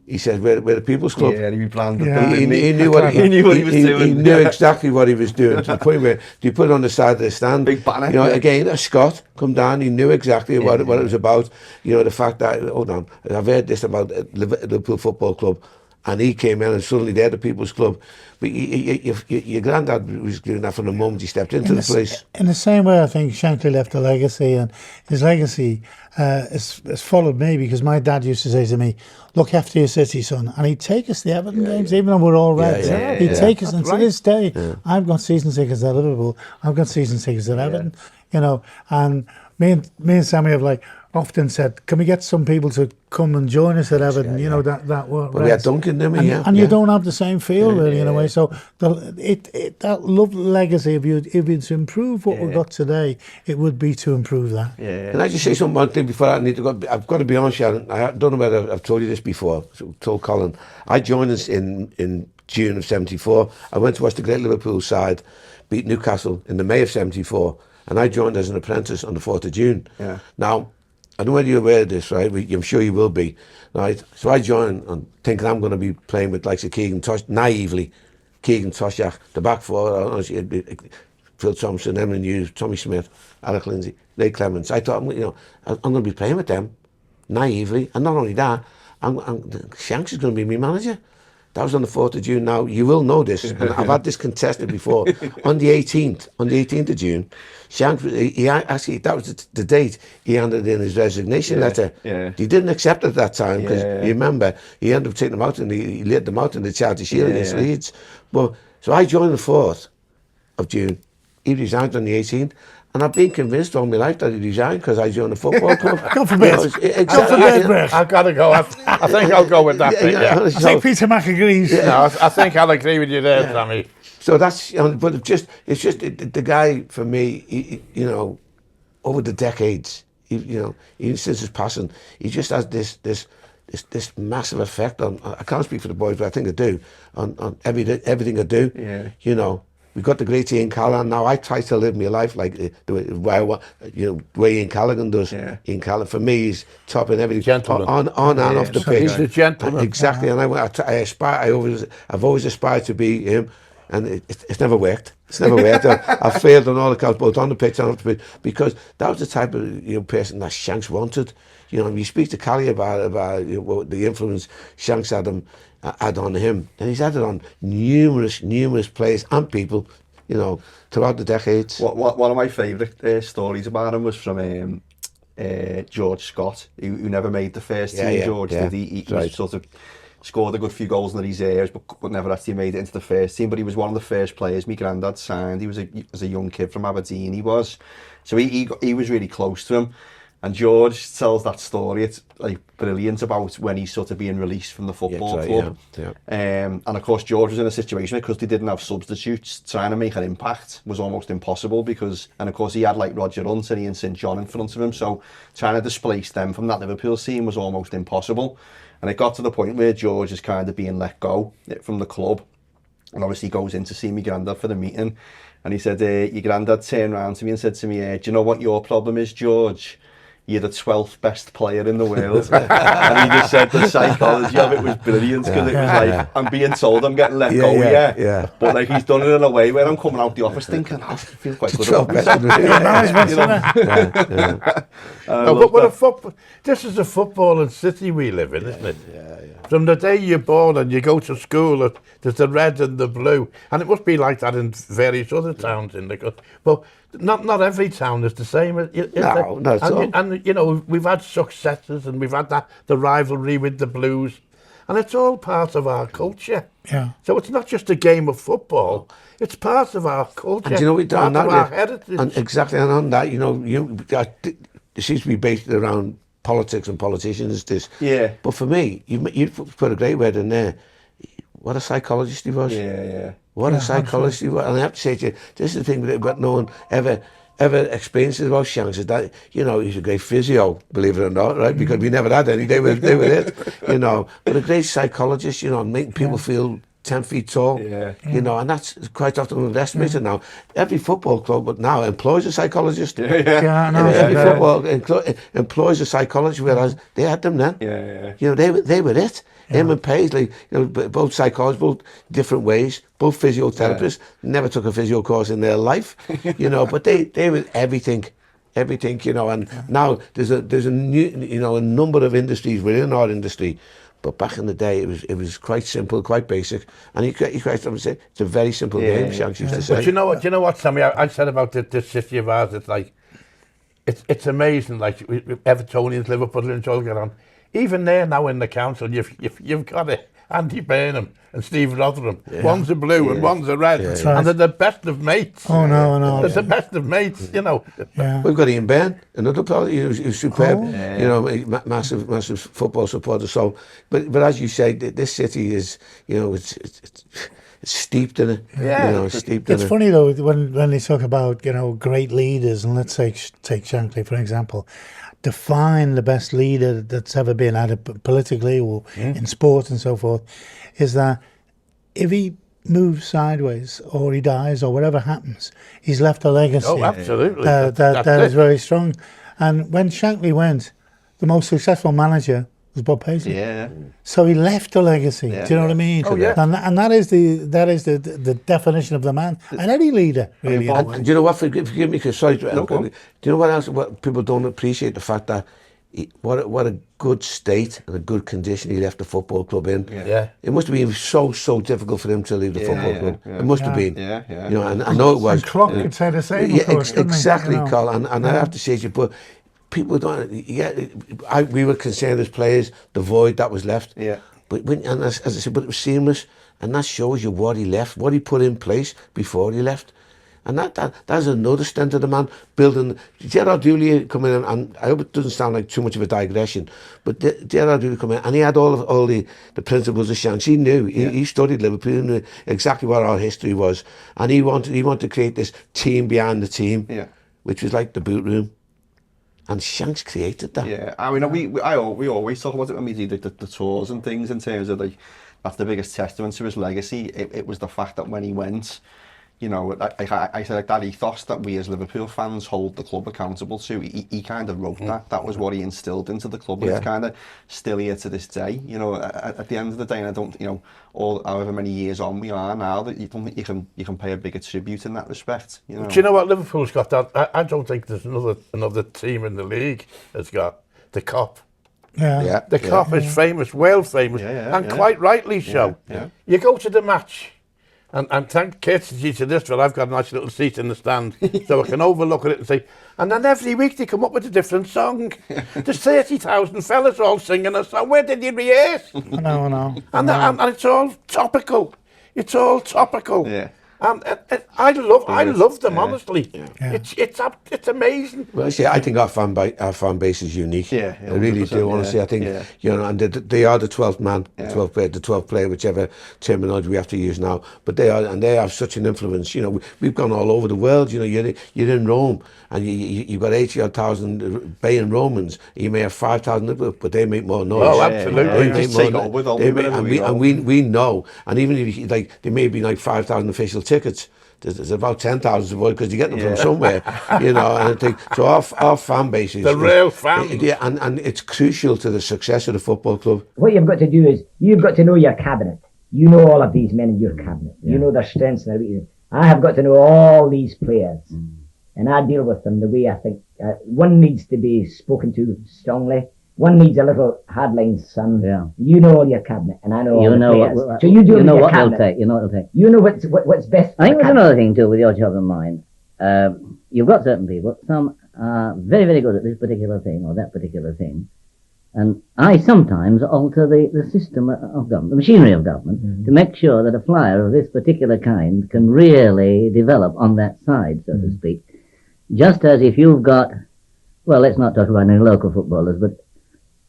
S1: he says, we're the People's Club.
S7: Yeah, and he planned
S1: he knew what he was doing. He knew exactly what he was doing, to the point where you put it on the side of the stand.
S7: Big banner.
S1: You know, again, Scott come down, he knew exactly what it was about. You know, the fact that, hold on, I've heard this about Liverpool Football Club, and he came in and suddenly they're the People's Club. But your granddad was doing that from the moment he stepped into the place.
S3: In the same way, I think Shankly left a legacy, and his legacy has followed me, because my dad used to say to me, look after your city, son. And he'd take us to the Everton games, even though we're all Reds. He'd take us, and to this day, I've got season tickets at Liverpool, I've got season tickets at Everton, you know, and me and Sammy have often said, can we get some people to come and join us at Everton? You know, that work.
S1: But we had Duncan, didn't we?
S3: And you don't have the same feel, really, in a way. So that love legacy, if it's improve what we've got today, it would be to improve that.
S1: Yeah. Can I just say something one thing before I need to go? I've got to be honest, Sharon. I don't know whether I've told you this before. So told Colin. I joined us in June of '74. I went to watch the great Liverpool side beat Newcastle in the May of '74, and I joined as an apprentice on the 4th of June. Yeah. Now, I don't know whether you're aware of this, right? I'm sure you will be, right? So I joined and thinking I'm going to be playing with likes of Keegan Tosh, naively, Keegan Toshak, the back four, honestly, Phil Thompson, Emlyn Hughes, Tommy Smith, Alec Lindsay, Ray Clements. I thought, you know, I'm going to be playing with them, naively, and not only that, Shanks is going to be my manager. That was on the 4th of June. Now, you will know this, and I've had this contested before. On the 18th of June, Shanks, he actually, that was the date he handed in his resignation letter. Yeah. He didn't accept it at that time, because you remember, he ended up taking them out, and he laid them out in the Charter Shield against Leeds. But, so I joined the 4th of June. He resigned on the 18th. And I've been convinced all my life that he resigned because I joined the football club.
S3: God forbid.
S2: I've got to go. I think I'll go with that bit,
S3: I think Peter Mac agrees.
S2: No, I think I'll agree with you there, Sammy.
S1: So that's, but it's just the guy, for me, you know, over the decades, you know, even since his passing, he just has this massive effect on, I can't speak for the boys, but I think I do, on everything I do, you know. We've got the great Ian Callaghan. Now I try to live my life like the way Ian Callaghan does. Yeah. Ian Callaghan, for me, he's top in everything.
S2: Gentleman.
S1: On and off the pitch.
S2: He's a gentleman.
S1: Exactly. And I've always aspired to be him, and it's never worked. It's never worked. I've failed on all accounts, both on the pitch and off the pitch, because that was the type of person that Shanks wanted. You know, you speak to Callie about the influence Shanks had on him, and he's had it on numerous players and people, you know, throughout the decades.
S7: One of my favourite stories about him was from George Scott, who never made the first team. George did. He sort of scored a good few goals in the reserves, but never actually made it into the first team. But he was one of the first players my granddad signed. He was a young kid from Aberdeen. He was, so he was really close to him. And George tells that story. It's like brilliant about when he's sort of being released from the football club. Yeah. And of course, George was in a situation because they didn't have substitutes. Trying to make an impact was almost impossible and of course he had like Roger Hunt and Ian St John in front of him. So trying to displace them from that Liverpool team was almost impossible. And it got to the point where George is kind of being let go from the club. And obviously goes in to see my granddad for the meeting. And he said, your granddad turned around to me and said to me, do you know what your problem is, George? You're the 12th best player in the world. And he just said the psychology of it was brilliant, because it was like, I'm being told I'm getting let go here. But like he's done it in a way where I'm coming out the office thinking, I feel quite good about
S2: myself. But this is a footballing city we live in, isn't it? From the day you're born and you go to school, there's the red and the blue. And it must be like that in various other towns in the country. But not every town is the same.
S1: No, not at all.
S2: And, you know, we've had successes and we've had the rivalry with the Blues. And it's all part of our culture.
S3: Yeah.
S2: So it's not just a game of football. It's part of our culture.
S1: And you know, we
S2: part of our heritage.
S1: And exactly, and on that, you know, it seems to be based around politics and politicians. This,
S7: Yeah.
S1: But for me, you put a great word in there. What a psychologist he was.
S7: Yeah.
S1: What a psychologist he was. And I have to say to you, this is the thing that no one ever experiences about Shanks is that, you know, he's a great physio, believe it or not, right? Because we never had any, they were it, you know. But a great psychologist, you know, making people feel 10 feet tall, you know, and that's quite often underestimated now. Every football club but now employs a psychologist. Every football employs a psychologist, whereas they had them then. You know, they were it. Him and Paisley, you know, both psychologists, both different ways, both physiotherapists, never took a physio course in their life, you know, but they were everything, you know, and now there's a new, you know, a number of industries within our industry, but back in the day it was quite simple, quite basic, and you quite say it's a very simple game, Shanks used to say.
S2: But you know what, Sammy, I said about this city of ours, it's like, it's amazing, like Evertonians, Liverpoolians all get on. Even there now in the council, you've got it. Andy Burnham and Steve Rotherham. One's a blue and one's a red. And they're the best of mates.
S3: Oh, no.
S2: They're the best of mates, you know.
S3: Yeah.
S1: We've got Ian Byrne, another player, he was superb, you know, massive football supporter. So, but as you say, this city is, you know, it's steeped in it.
S2: Yeah.
S1: You know, steeped in it.
S3: It's funny though when they talk about, you know, great leaders, and let's take Shankly for example. Define the best leader that's ever been, either politically or in sport and so forth, is that if he moves sideways or he dies or whatever happens, he's left a legacy.
S2: Oh, absolutely.
S3: That is very strong. And when Shankly went, the most successful manager was Bob Paisley. So he left a legacy. Do you know what I mean?
S2: Oh, yeah.
S3: And that is the definition of the man. And any leader, really.
S1: And do you know what? Forgive me, because sorry. Do you know what else? What people don't appreciate the fact that what a good state and a good condition he left the football club in. It must have been so difficult for him to leave the football club. It must have been. You know, and I know it was.
S3: And Klopp could say the same.
S1: Yeah,
S3: Of course,
S1: exactly,
S3: you know?
S1: Carl. And I have to say to you, but people don't. We were concerned as players the void that was left. But and as I said, but it was seamless, and that shows you what he left, what he put in place before he left, and that's another stint of the man building. Gerard Dooley coming in, and I hope it doesn't sound like too much of a digression, but Gerard Dooley coming in, and he had all the principles of Shanks. He knew he studied Liverpool, he knew exactly what our history was, and he wanted to create this team behind the team, which was like the boot room. And Shanks created that.
S7: Yeah, I mean, we always talk about it when we do the tours and things, in terms of like, that's the biggest testament to his legacy. It was the fact that when he went, you know, I said like that ethos that we as Liverpool fans hold the club accountable to, he kind of wrote that. That was what he instilled into the club. And it's kind of still here to this day. You know, at the end of the day, and I don't, you know, however many years on we are now, that you don't think you can pay a bigger tribute in that respect. You know?
S2: Do you know what Liverpool's got? That I don't think there's another team in the league that's got the Kop. The Kop is famous, world famous, and quite rightly so. You go to the match. And thank courtesy to this, but I've got a nice little seat in the stand so I can overlook it and say, and then every week they come up with a different song. There's 30,000 fellas all singing a song. Where did you rehearse?
S3: I know.
S2: And it's all topical. It's all topical. And I love them, honestly. It's amazing.
S1: Well, see, I think our fan base is unique. I really do, honestly. I think, you know, and they are the 12th man, the 12th player, whichever terminology we have to use now. But they have such an influence. You know, we've gone all over the world. You know, you're in Rome, and you've got 80,000 Bayern Romans. You may have 5,000, but they make more noise.
S2: Oh, absolutely.
S1: And we know, and even if there may be like 5,000 official tickets, there's about 10,000 of them because you get them from somewhere, you know. And I think so. Our fan base is
S2: the real fans,
S1: and it's crucial to the success of the football club.
S6: What you've got to do is you've got to know your cabinet. You know all of these men in your cabinet. You know their strengths and their weaknesses. I have got to know all these players, and I deal with them the way I think. One needs to be spoken to strongly, one needs a little hardline, son.
S5: Yeah.
S6: You know all your cabinet, and I know
S5: You
S6: all the
S5: know
S6: players.
S5: what,
S6: So you do
S5: you know
S6: your
S5: what they'll
S6: cabinet.
S5: take. You know what they'll take.
S6: You know what's best for
S5: I think
S6: the
S5: there's
S6: cabinet.
S5: another thing too with your job in mind. You've got certain people. Some are very, very good at this particular thing or that particular thing. And I sometimes alter the system of government, the machinery of government, to make sure that a flyer of this particular kind can really develop on that side, so to speak. Just as if you've got, well, let's not talk about any local footballers, but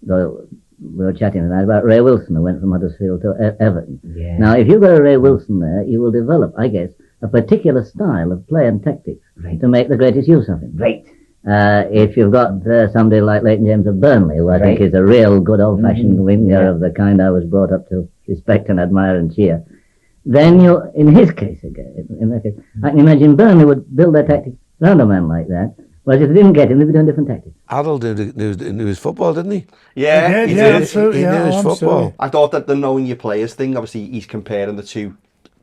S5: we were chatting tonight about Ray Wilson, who went from Huddersfield to Everton.
S6: Yeah.
S5: Now, if you've got a Ray Wilson there, you will develop, I guess, a particular style of play and tactics to make the greatest use of him.
S6: Right.
S5: If you've got somebody like Leighton James of Burnley, who I think is a real good old-fashioned winger of the kind I was brought up to respect and admire and cheer, then you, in his case again, in that case, I can imagine Burnley would build their tactics around a man like that. Whereas if they didn't get him, they'd be doing different tactics.
S1: Adel knew his football, didn't he?
S7: Yeah,
S3: He
S7: he
S3: did,
S7: did.
S3: absolutely,
S1: He
S3: yeah,
S1: knew his
S3: absolutely.
S1: football.
S7: I thought that the knowing your players thing, obviously he's comparing the two,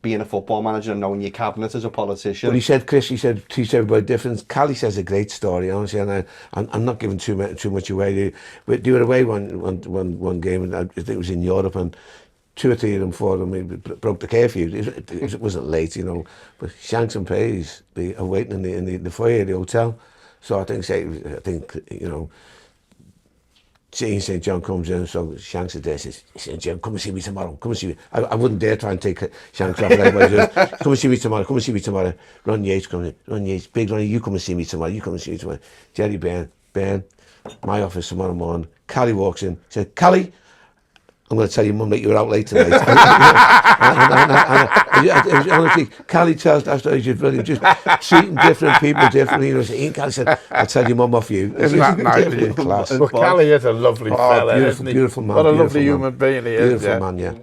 S7: being a football manager and knowing your cabinet as a politician.
S1: But he said, Chris, he said, teach everybody difference. Callie says a great story, honestly, and I'm not giving too much away. They were away one game, and I think it was in Europe, and 2 or 3 of them, 4 of them broke the curfew. It wasn't late, you know, but Shanks and Pays are waiting in the foyer of the hotel. So I think you know, seeing St. John comes in, so Shanks is there, says, St. John, come and see me tomorrow, come and see me. I wouldn't dare try and take Shanks off, like, but just, come and see me tomorrow. Ron Yates comes in, Ron Yates, big Ronnie, you come and see me tomorrow, Jerry Ben, my office tomorrow morning. Callie walks in, said, Callie, I'm going to tell your mum that you were out late tonight. Honestly, Callie tells that story, she's brilliant, just treating different people differently. You know, Ian Callie said, I'll tell your mum off you.
S2: Isn't that nice?
S1: Class.
S2: Well, Callie is a lovely fella, isn't he?
S1: Beautiful man.
S2: What a
S1: beautiful
S2: lovely
S1: man.
S2: human being he is.
S1: Beautiful
S2: Yeah.
S1: man, yeah.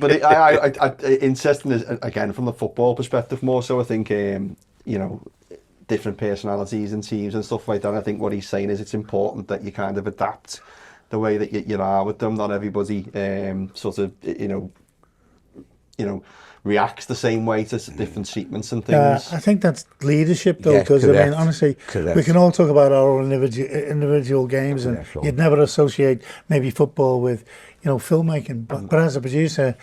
S7: But I interesting is, again, from the football perspective more so, I think, you know, different personalities and teams and stuff like that. I think what he's saying is it's important that you kind of adapt the way that you are with them. Not everybody sort of, you know, reacts the same way to different treatments and things.
S3: I think that's leadership, though,
S1: Yeah,
S3: because I mean,
S1: correct.
S3: honestly,
S1: Correct.
S3: we can all talk about our own individual games, and
S1: Yeah, sure.
S3: you'd never associate maybe football with, you know, filmmaking. But as a producer,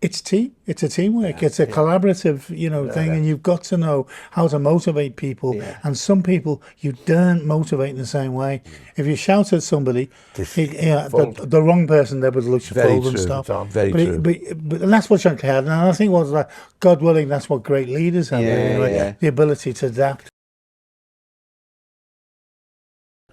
S3: it's team. It's a teamwork. It's a collaborative, you know, thing, and you've got to know how to motivate people.
S7: Yeah.
S3: And some people you daren't motivate in the same way. If you shout at somebody, the wrong person there would look to
S1: Very
S3: fold and
S1: true,
S3: stuff.
S1: Tom, very
S3: but
S1: true.
S3: But and that's what Shankly had, and I think was like, God willing, that's what great leaders have.
S7: Yeah,
S3: anyway,
S7: yeah.
S3: the ability to adapt.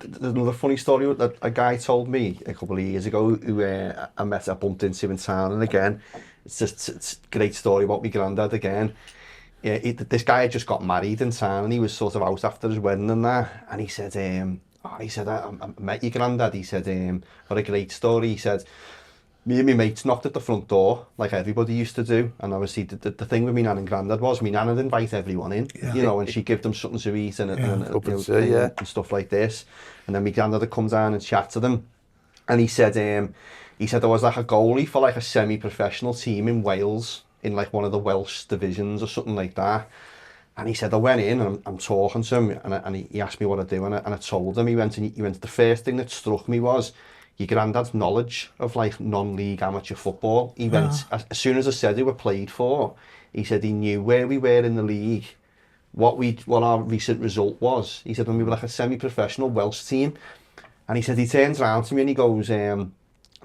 S7: There's another funny story that a guy told me a couple of years ago who I bumped into in town, and again, it's a great story about my granddad again. Yeah, this guy had just got married in town, and he was sort of out after his wedding and that, and he said, I met your granddad. He said, what a great story. He said, me and my mates knocked at the front door like everybody used to do, and obviously the thing with me nan and granddad was me nan would invite everyone in, you know, and she'd give them something to eat and, and stuff like this, and then my granddad would come down and chat to them, and he said I was like a goalie for like a semi-professional team in Wales, in like one of the Welsh divisions or something like that. And he said, I went in and I'm talking to him, and he asked me what I do, and I told him. He went, the first thing that struck me was your granddad's knowledge of like non-league amateur football. He went, as soon as I said who we played for, he said he knew where we were in the league, what our recent result was. He said when we were like a semi-professional Welsh team, and he said he turns around to me and he goes,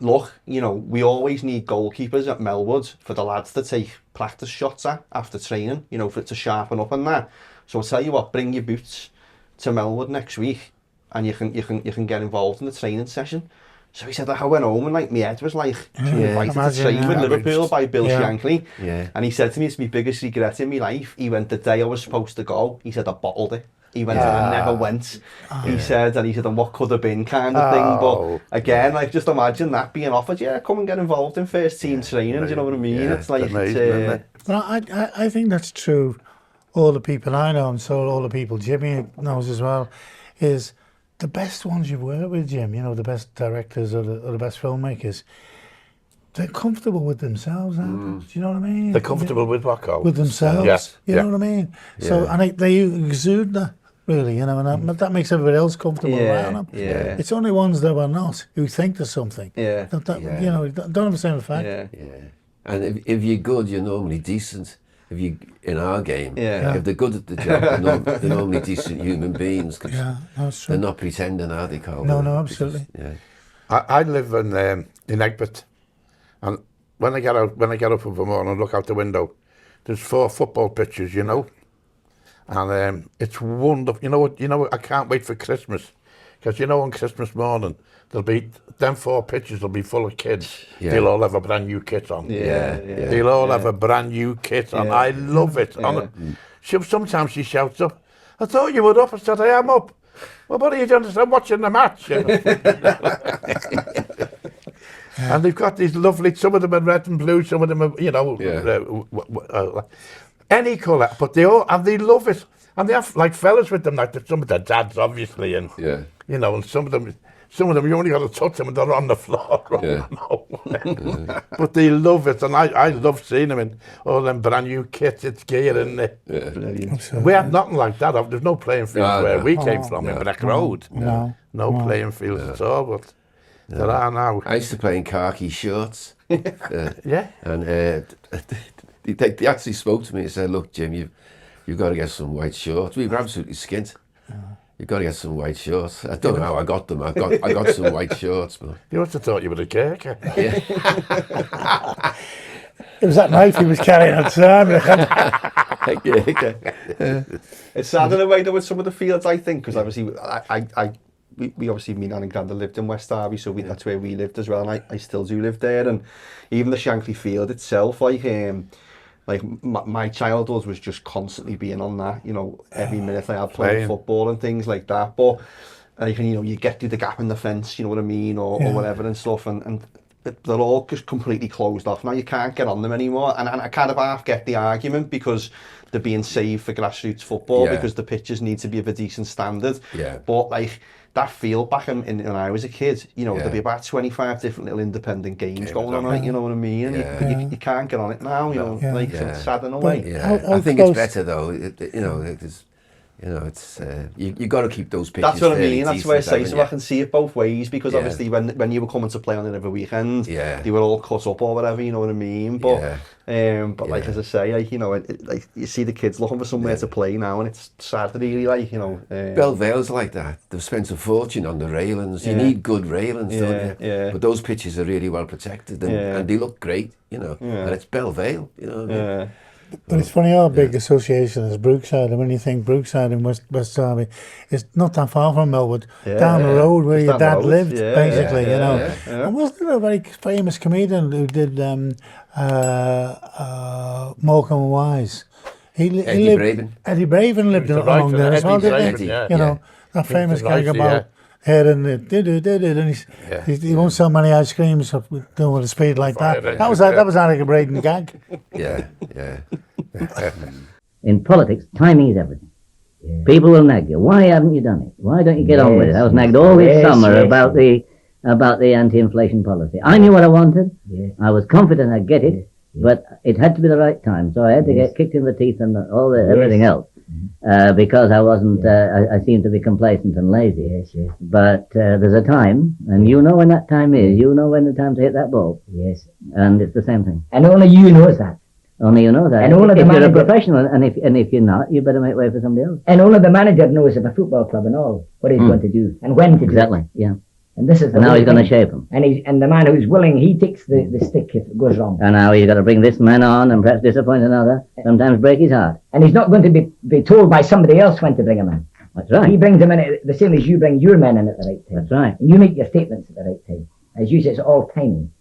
S7: look, you know, we always need goalkeepers at Melwood for the lads to take practice shots at after training, you know, for it to sharpen up and that. So I'll tell you what, bring your boots to Melwood next week, and you can get involved in the training session. So he said, I went home and like my head was like invited to train with Liverpool by Bill Shankly. Yeah. And he said to me, it's my biggest regret in my life. He went the day I was supposed to go. He said I bottled it. He went and I never went. He said, and what could have been kind of thing. But again, like just imagine that being offered, come and get involved in first team training. Do you know what I mean? It's like,
S3: But I think that's true. All the people I know, and so all the people Jimmy knows as well, is the best ones you've worked with, Jim, you know, the best directors or the best filmmakers, they're comfortable with themselves, aren't they? Do you know what I mean?
S2: They're comfortable with what, Carl?
S3: With themselves.
S2: Yes.
S3: You know what I mean? So, and they exude that. really, you know, and that makes everybody else comfortable around them.
S7: Yeah.
S3: It's only ones that are not who think there's something.
S7: Yeah.
S3: You know, don't have the same effect.
S7: Yeah.
S10: And if you're good, you're normally decent. If you in our game,
S7: Yeah.
S10: if they're good at the job, they're normally decent human beings. 'Cause
S3: Yeah, that's true.
S10: they're not pretending, are they, Colin?
S3: No, absolutely.
S10: Yeah.
S2: I live in Egbert, and when I get up in the morning and look out the window, there's 4 football pitches, you know, and it's wonderful. You know what? I can't wait for Christmas, because you know on Christmas morning there'll be them 4 pitches will be full of kids.
S10: Yeah.
S2: They'll all have a brand new kit on.
S7: Yeah.
S2: They'll all have a brand new kit on. I love it. Sometimes she shouts up, "I thought you were up." I said, "I am up." "Well, what are you doing?" I said, "I'm watching the match." You know? And they've got these lovely, some of them are red and blue, some of them are, you know, any colour, but they love it. And they have like fellas with them, like some of their dads, obviously, and you know, and some of them you only got to touch them and they're on the floor. But they love it, and I love seeing them in all them brand new kits. It's gear, isn't it? We had nothing like that. There's no playing fields where we came from in Breck Road. No playing fields at all, but there are now.
S10: I used to play in khaki shorts.
S2: Yeah.
S10: And they actually spoke to me and said, "Look, Jim, you've got to get some white shorts." We were absolutely skint. You've got to get some white shorts. I don't know how I got them. I got some white shorts, but
S2: You must have thought you were a cake.
S3: It was that knife he was carrying at the time.
S7: It's sad in a way though with some of the fields, I think, because obviously we obviously, me and Granda lived in West Derby, so that's where we lived as well, and I still do live there, and even the Shankly field itself, like my childhood was just constantly being on that, you know, every minute I had playing football and things like that, but you get through the gap in the fence, you know what I mean, or whatever and stuff, and they're all just completely closed off now. You can't get on them anymore, and I kind of half get the argument because they're being saved for grassroots football because the pitches need to be of a decent standard, but like that field back in when I was a kid, you know, there'd be about 25 different little independent games going on, you know what I mean? And you can't get on it now, you know, so it's sad in a way.
S10: I think it's better though, you know, because it's you got to keep those pitches.
S7: That's what I mean. That's why I say, so
S10: you?
S7: I can see it both ways, because obviously when you were coming to play on it every weekend, they were all cut up or whatever, you know what I mean? But like as I say, like, you know, like you see the kids looking for somewhere to play now, and it's sad really, like, you know.
S10: Belvale's like that. They've spent a fortune on the railings. You need good railings, don't you? But those pitches are really well protected, and they look great, you know. And it's Belvale, you know what I mean?
S3: But it's funny how big association is Brookside, and when you think Brookside in West Derby, it's not that far from Melwood, down the road where your dad lived, basically, you know. And wasn't there a very famous comedian who did Morecambe and Wise?
S10: Eddie Braben.
S3: Eddie Braben lived along there as well, didn't he? You know, that famous gag about head and and he won't sell many ice creams doing with a speed like that. That was Eddie Braben gag.
S5: In politics, timing is everything. People will nag you. Why haven't you done it? Why don't you get on with it? I was nagged all this summer about the anti-inflation policy. I knew what I wanted. I was confident I'd get it, but it had to be the right time. So I had to get kicked in the teeth and everything else. Because I wasn't, I seemed to be complacent and lazy. But there's a time, and you know when that time is. You know when the time to hit that ball. And it's the same thing.
S6: And only you knows that.
S5: Only you know that.
S6: And only
S5: if you're a professional, and if you're not, you better make way for somebody else.
S6: And only the manager knows of a football club and all what he's going to do and when to do it.
S5: Exactly. Yeah.
S6: And this is the
S5: now he's going to shape them.
S6: And the man who's willing, he takes the stick if it goes wrong.
S5: And now he's got to bring this man on and perhaps disappoint another. Sometimes break his heart.
S6: And he's not going to be told by somebody else when to bring him in.
S5: That's right.
S6: He brings them in the same as you bring your men in at the right time.
S5: That's right.
S6: And you make your statements at the right time. As you say, it's all timing.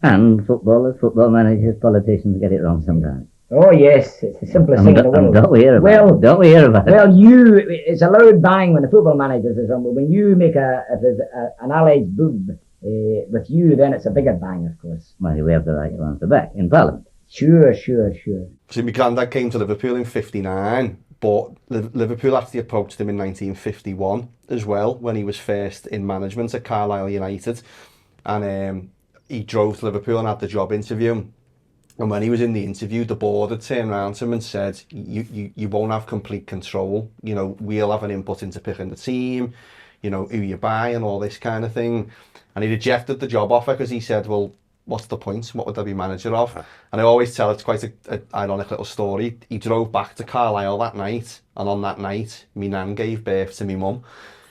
S5: And footballers, football managers, politicians get it wrong sometimes.
S6: Oh yes, it's the simplest thing in the world.
S5: Don't we hear about it? Don't we hear about it?
S6: Well, it's a loud bang when the football managers is on, but when you make if there's an allied boob with you, then it's a bigger bang, of course.
S5: Well, we have the right to answer back in Parliament.
S6: Sure.
S7: So my granddad came to Liverpool in '59, but Liverpool actually approached him in 1951 as well, when he was first in management at Carlisle United, and he drove to Liverpool and had the job interview. And when he was in the interview, the board had turned around to him and said, you won't have complete control. You know, we'll have an input into picking the team, you know, who you buy and all this kind of thing. And he rejected the job offer because he said, well, what's the point? What would I be manager of? And I always tell it's quite an ironic little story. He drove back to Carlisle that night, and on that night, my nan gave birth to my mum.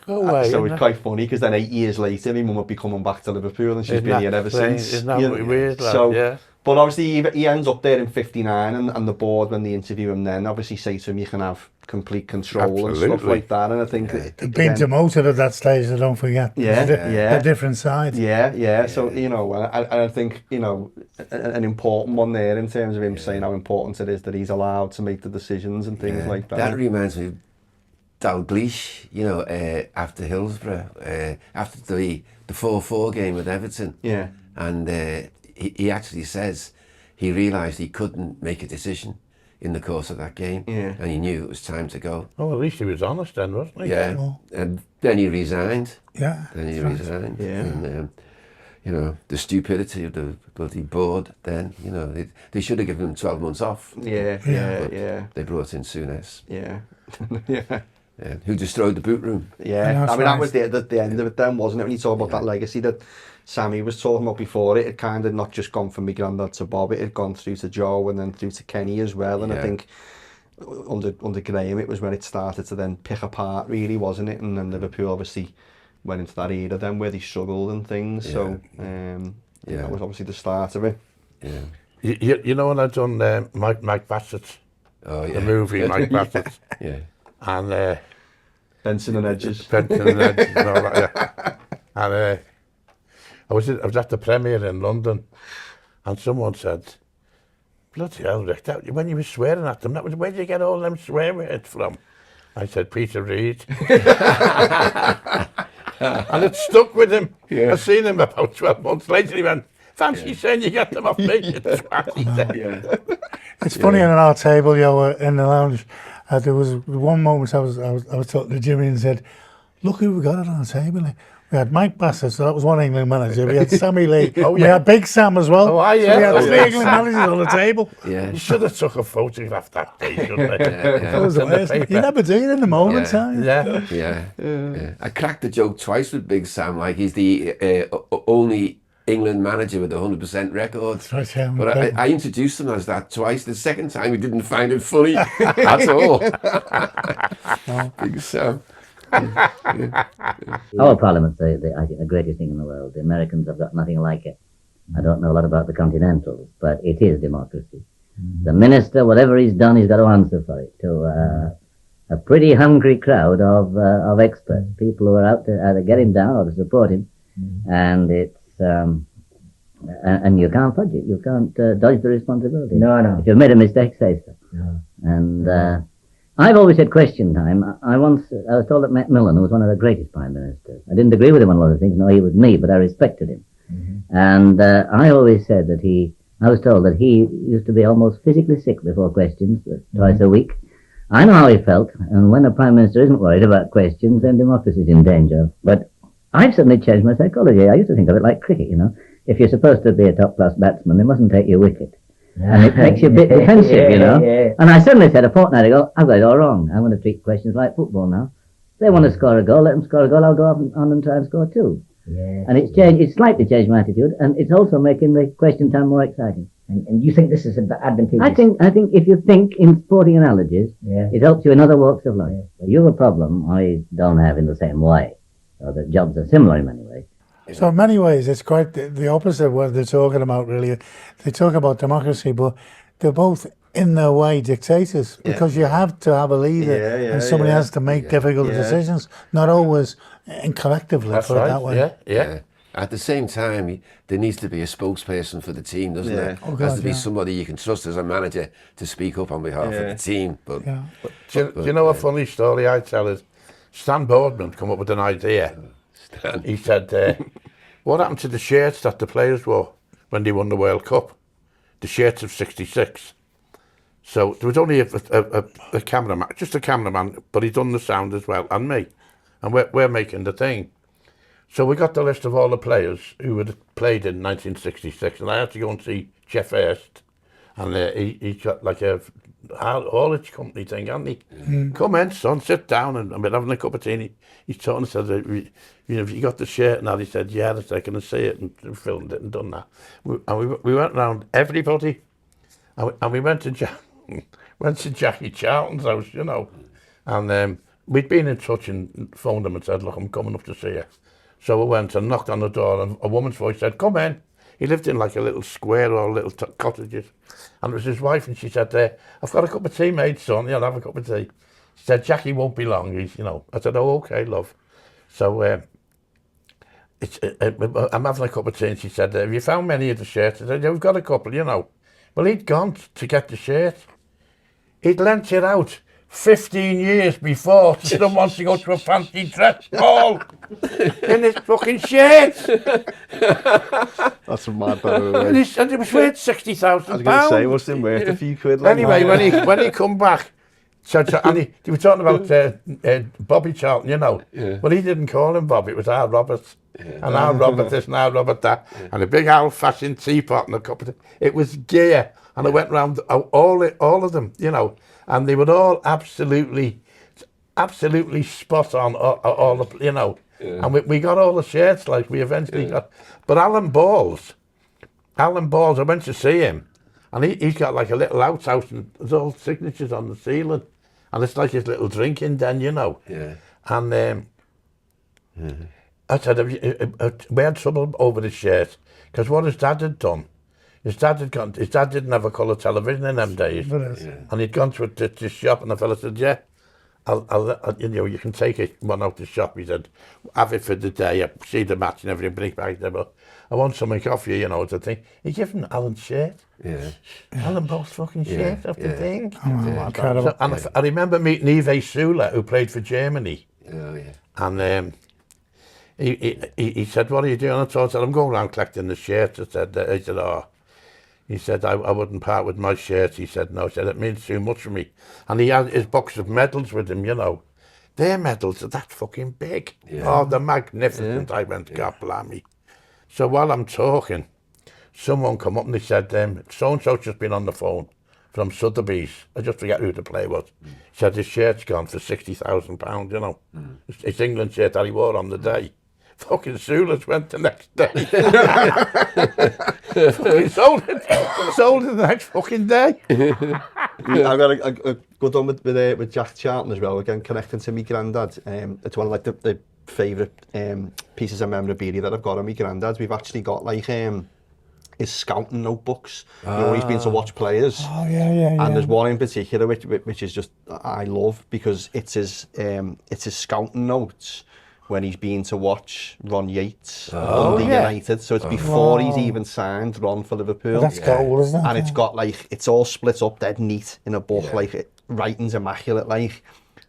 S2: Oh, way,
S7: so it's quite funny because then 8 years later, my mum would be coming back to Liverpool, and she's been here ever since.
S2: Isn't that weird? Like,
S7: So,
S2: yeah.
S7: but obviously he ends up there in 59, and the board, when they interview him then, obviously say to him, you can have complete control and stuff like that. And I think
S3: being demoted at that stage, I don't forget. A different side.
S7: So, you know, I think, you know, an important one there in terms of him saying how important it is that he's allowed to make the decisions and things like that.
S10: That reminds me of Dalglish, you know, after Hillsborough, after the 4-4 game with Everton.
S7: Yeah.
S10: And he actually says he realised he couldn't make a decision in the course of that game, and he knew it was time to go.
S2: Oh, at least he was honest then, wasn't he?
S10: Yeah, and then he resigned.
S3: Yeah.
S10: Then he resigned.
S7: Yeah.
S10: And, you know, the stupidity of the bloody board then, you know, they should have given him 12 months off.
S7: Yeah.
S10: They brought in Souness.
S7: Yeah.
S10: Who destroyed the boot room.
S7: Yeah, I mean, that was the end of it then, wasn't it? When you talk about that legacy that Sammy was talking about before, it had kind of not just gone from my granddad to Bob, it had gone through to Joe and then through to Kenny as well. And I think under Graham, it was when it started to then pick apart, really, wasn't it? And then Liverpool obviously went into that era then where they struggled and things. So that was obviously the start of it.
S2: Yeah. You know when I'd done Mike Bassett, the movie Mike Bassett, and
S7: Benson and Edges,
S2: and all that, and I was at the premiere in London, and someone said, "Bloody hell, Rick, when you were swearing at them, where did you get all them swear words from?" I said, "Peter Reid." And it stuck with him. I seen him about 12 months later. He went, "Fancy saying you get them off me."
S3: It's funny on our table, in the lounge. There was one moment I was talking to Jimmy and said, "Look who we got on our table." We had Mike Bassett, so that was one England manager. We had Sammy Lee. We had Big Sam as well.
S2: Oh, yeah.
S3: So we had three England managers on the table.
S10: Yeah.
S2: You should have took a photograph that day, shouldn't you?
S3: That was the worst. You never do it in the moment,
S10: I cracked the joke twice with Big Sam, like he's the only England manager with a 100% record.
S3: Right, yeah,
S10: but I introduced him as that twice. The second time he didn't find it funny at all. Big Sam.
S5: Our parliament's I think the greatest thing in the world. The Americans have got nothing like it. I don't know a lot about the Continentals, but it is democracy. The minister, whatever he's done, he's got to answer for it to a pretty hungry crowd of experts, people who are out to either get him down or to support him. And it's and you can't fudge it. You can't dodge the responsibility. No. If you've made a mistake, say so. No. And I've always said question time. I was told that Macmillan, who was one of the greatest prime ministers, I didn't agree with him on a lot of things. No, he was me, but I respected him. And I always said that I was told that he used to be almost physically sick before questions, twice a week. I know how he felt, and when a prime minister isn't worried about questions, then democracy's in danger. But I've suddenly changed my psychology. I used to think of it like cricket, you know. If you're supposed to be a top-class batsman, they mustn't take your wicket. And it makes you a bit defensive, you know. And I suddenly said a fortnight ago, I've got it all wrong. I'm going to treat questions like football now. If they want to score a goal, let them score a goal. I'll go on and try and score two. And it's slightly changed my attitude, and it's also making the question time more exciting. And you think this is advantageous? I think if you think in sporting analogies, it helps you in other walks of life. But you have a problem I don't have in the same way. So the jobs are similar in many ways.
S3: So in many ways, it's quite the opposite of what they're talking about, really. They talk about democracy, but they're both, in their way, dictators, because you have to have a leader and somebody has to make difficult decisions, not always collectively,
S2: That's
S3: put
S2: right.
S3: it that way.
S10: Yeah. At the same time, there needs to be a spokesperson for the team, doesn't there?
S3: Oh,
S10: there has to be somebody you can trust as a manager to speak up on behalf of the team. But
S2: do you know a funny story I tell is Stan Boardman come up with an idea. He said, what happened to the shirts that the players wore when they won the World Cup? The shirts of '66. So there was only a cameraman, just a cameraman, but he done the sound as well, and me. And we're making the thing. So we got the list of all the players who had played in 1966, and I had to go and see Jeff Hurst, And he's got like a haulage company thing, hasn't he? Come in, son, sit down, and we're having a cup of tea. And he's talking and said, you know, have you got the shirt? And he said, yeah, I can see it, and filmed it and done that. We went round everybody, and we went to Jackie Charlton's house, you know, and we'd been in touch and phoned him and said, look, I'm coming up to see you. So we went and knocked on the door, and a woman's voice said, come in. He lived in like a little square or little cottages, and it was his wife, and she said, I've got a cup of tea made, son, you'll have a cup of tea. She said, Jackie won't be long, he's, you know. I said, oh, okay, love. So I'm having a cup of tea, and she said, have you found many of the shirts? I said, yeah, we've got a couple, you know. Well, he'd gone to get the shirt. He'd lent it out 15 years before to someone wants to go to a fancy dress ball in his fucking shirt.
S7: That's a mad bit.
S2: And it was worth £60,000.
S7: I was going to say, must have been worth a few quid. Like
S2: anyway, when he come back, and they were talking about Bobby Charlton, you know. Yeah. Well, he didn't call him Bobby, it was Al Roberts. Yeah. And Al Robert this and Al Robert that. Yeah. And a big old-fashioned teapot and a cup of tea. It was gear. And I went round all of them, you know. And they were all absolutely spot on, all the, you know. Yeah. And we got all the shirts, like we eventually got. But Alan Balls, I went to see him, and he's got like a little outhouse, and there's all signatures on the ceiling, and it's like his little drinking den, you know. Yeah. And I said, we had trouble over the shirt, because what his dad had done, his dad didn't have a colour television in them days, and he'd gone to the shop, and the fella said, yeah, I'll you know, you can take one out the shop. He said, have it for the day, I see the match and everything, bring it back there, but I want something off you, you know, the thing. He gave him Alan's shirt. Yeah. Alan Ball's fucking shirt off the thing. So, and I remember meeting Yves Sula, who played for Germany. Oh, yeah. And he said, what are you doing? I said, I'm going around collecting the shirts. I said, oh. He said, I wouldn't part with my shirts. He said, no. He said, it means too much for me. And he had his box of medals with him, you know. Their medals are that fucking big. Yeah. Oh, they're magnificent. Yeah. I went, God blimey. So while I'm talking, someone come up and they said, so-and-so's just been on the phone from Sotheby's. I just forget who the player was. He said, his shirt's gone for £60,000, you know. It's England shirt that he wore on the day. Fucking Sulas went the next day. Fucking sold it the next fucking day.
S7: I've got a good one with Jack Charlton as well, again connecting to me granddad. It's one of like the favourite pieces of memorabilia that I've got of my granddad's. We've actually got like his scouting notebooks. You know, he's been to watch players. Oh yeah. And there's one in particular which is just I love, because it's his scouting notes when he's been to watch Ron Yates on United. So it's before he's even signed Ron for Liverpool.
S3: That's cool, isn't it?
S7: And it's got like, it's all split up dead neat in a book, like writing's immaculate, like,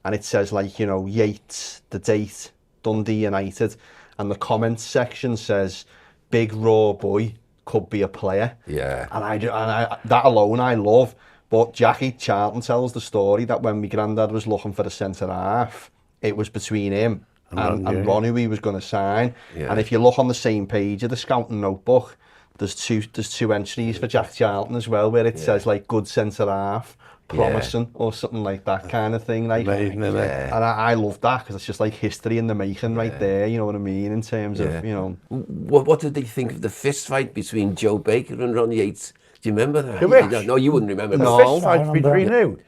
S7: and it says like, you know, Yates, the date, Dundee United, and the comments section says, big raw boy, could be a player. Yeah. And I that alone I love. But Jackie Charlton tells the story that when my granddad was looking for a centre half, it was between him and Ron, who he was going to sign. Yeah. And if you look on the same page of the scouting notebook, there's two entries for Jack Charlton as well, where it says like good centre half, promising, or something like that kind of thing. Like, amazing, and I love that, because it's just like history in the making right there. You know what I mean? In terms of, you know,
S10: what did they think of the fist fight between Joe Baker and Ron Yates? Do you remember that? No, you wouldn't remember.
S2: The fist fight between who?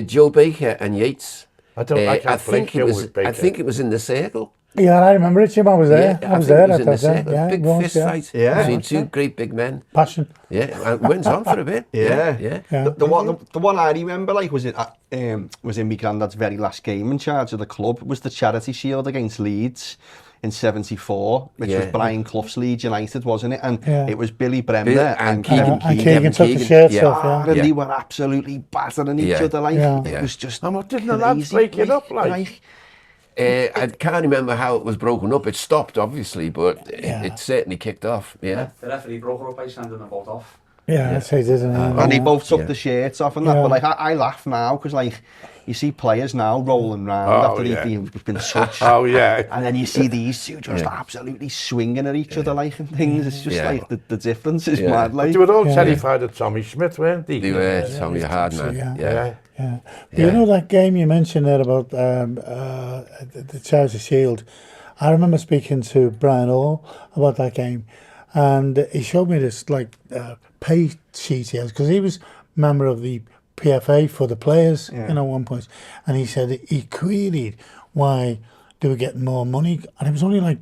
S10: Joe Baker and Yates.
S2: I think
S10: it was in the circle.
S3: Yeah, I remember it, Jim. I was there.
S10: I was there. It was in the circle. Big fist fight between two great big men.
S3: Passion.
S10: Yeah, and it went on for a bit.
S7: The one I remember, like, was in my granddad's very last game in charge of the club, was the Charity Shield against Leeds in '74, which was Brian Clough's Leeds United, wasn't it? And it was Billy Bremner and
S3: Keegan took the shirts off,
S7: and they were absolutely battering each other, like, it was just
S2: didn't the lads break it up, like?
S10: I can't remember how it was broken up. It stopped, obviously, but it certainly kicked off,
S4: The referee broke her up by sending the boat off.
S3: Yeah, that's how he did it.
S7: And they both took the shirts off and that. But like, I laugh now because like you see players now rolling round after they've been touched. And then you see these two just absolutely swinging at each other like and things. It's just like the difference is mad. Like,
S2: they were all terrified of Tommy Schmidt, weren't they?
S10: They were. Tommy hard man.
S3: Yeah. You know that game you mentioned there about the Charity Shield? I remember speaking to Brian Hall about that game, and he showed me this like pay sheet he has, because he was member of the PFA for the players, you know, at one point, and he said he queried why they were getting more money, and it was only like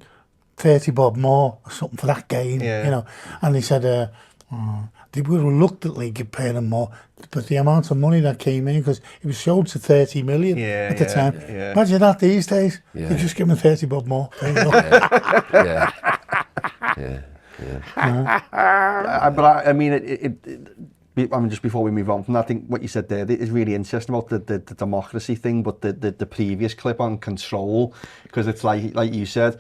S3: 30 bob more or something for that game, you know, and he said they were reluctantly paying them more, but the amount of money that came in, because it was sold to 30 million at the time. Imagine that these days. They just give them 30 bob more.
S7: But I mean, just before we move on from that, I think what you said there is really interesting about the democracy thing, but the previous clip on control, because it's like you said,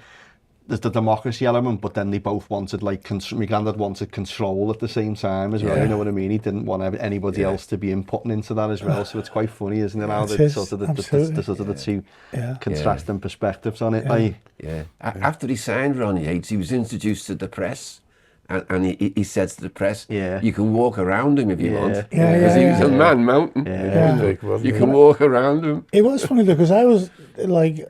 S7: there's the democracy element, but then they both wanted, like, my granddad wanted control at the same time as well, you know what I mean? He didn't want anybody else to be inputting into that as well, so it's quite funny, isn't it, how the sort of the two contrasting perspectives on it. Like.
S10: After he signed Ron Yates, he was introduced to the press. And he said to the press, you can walk around him if you want. Because he was a man mountain. You can walk around him.
S3: It was funny though, because I was like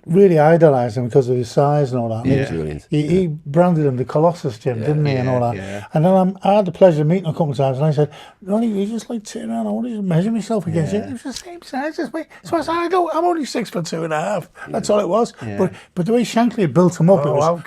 S3: really idolised him because of his size and all that. He branded him the Colossus, Jim, didn't he, and all that. And then I had the pleasure of meeting him a couple of times, and I said, Ronnie, you just like turn around, I want to measure myself against you. It was the same size as me. So I said, I'm only 6'2.5". That's all it was. But the way Shankly had built him up, it was,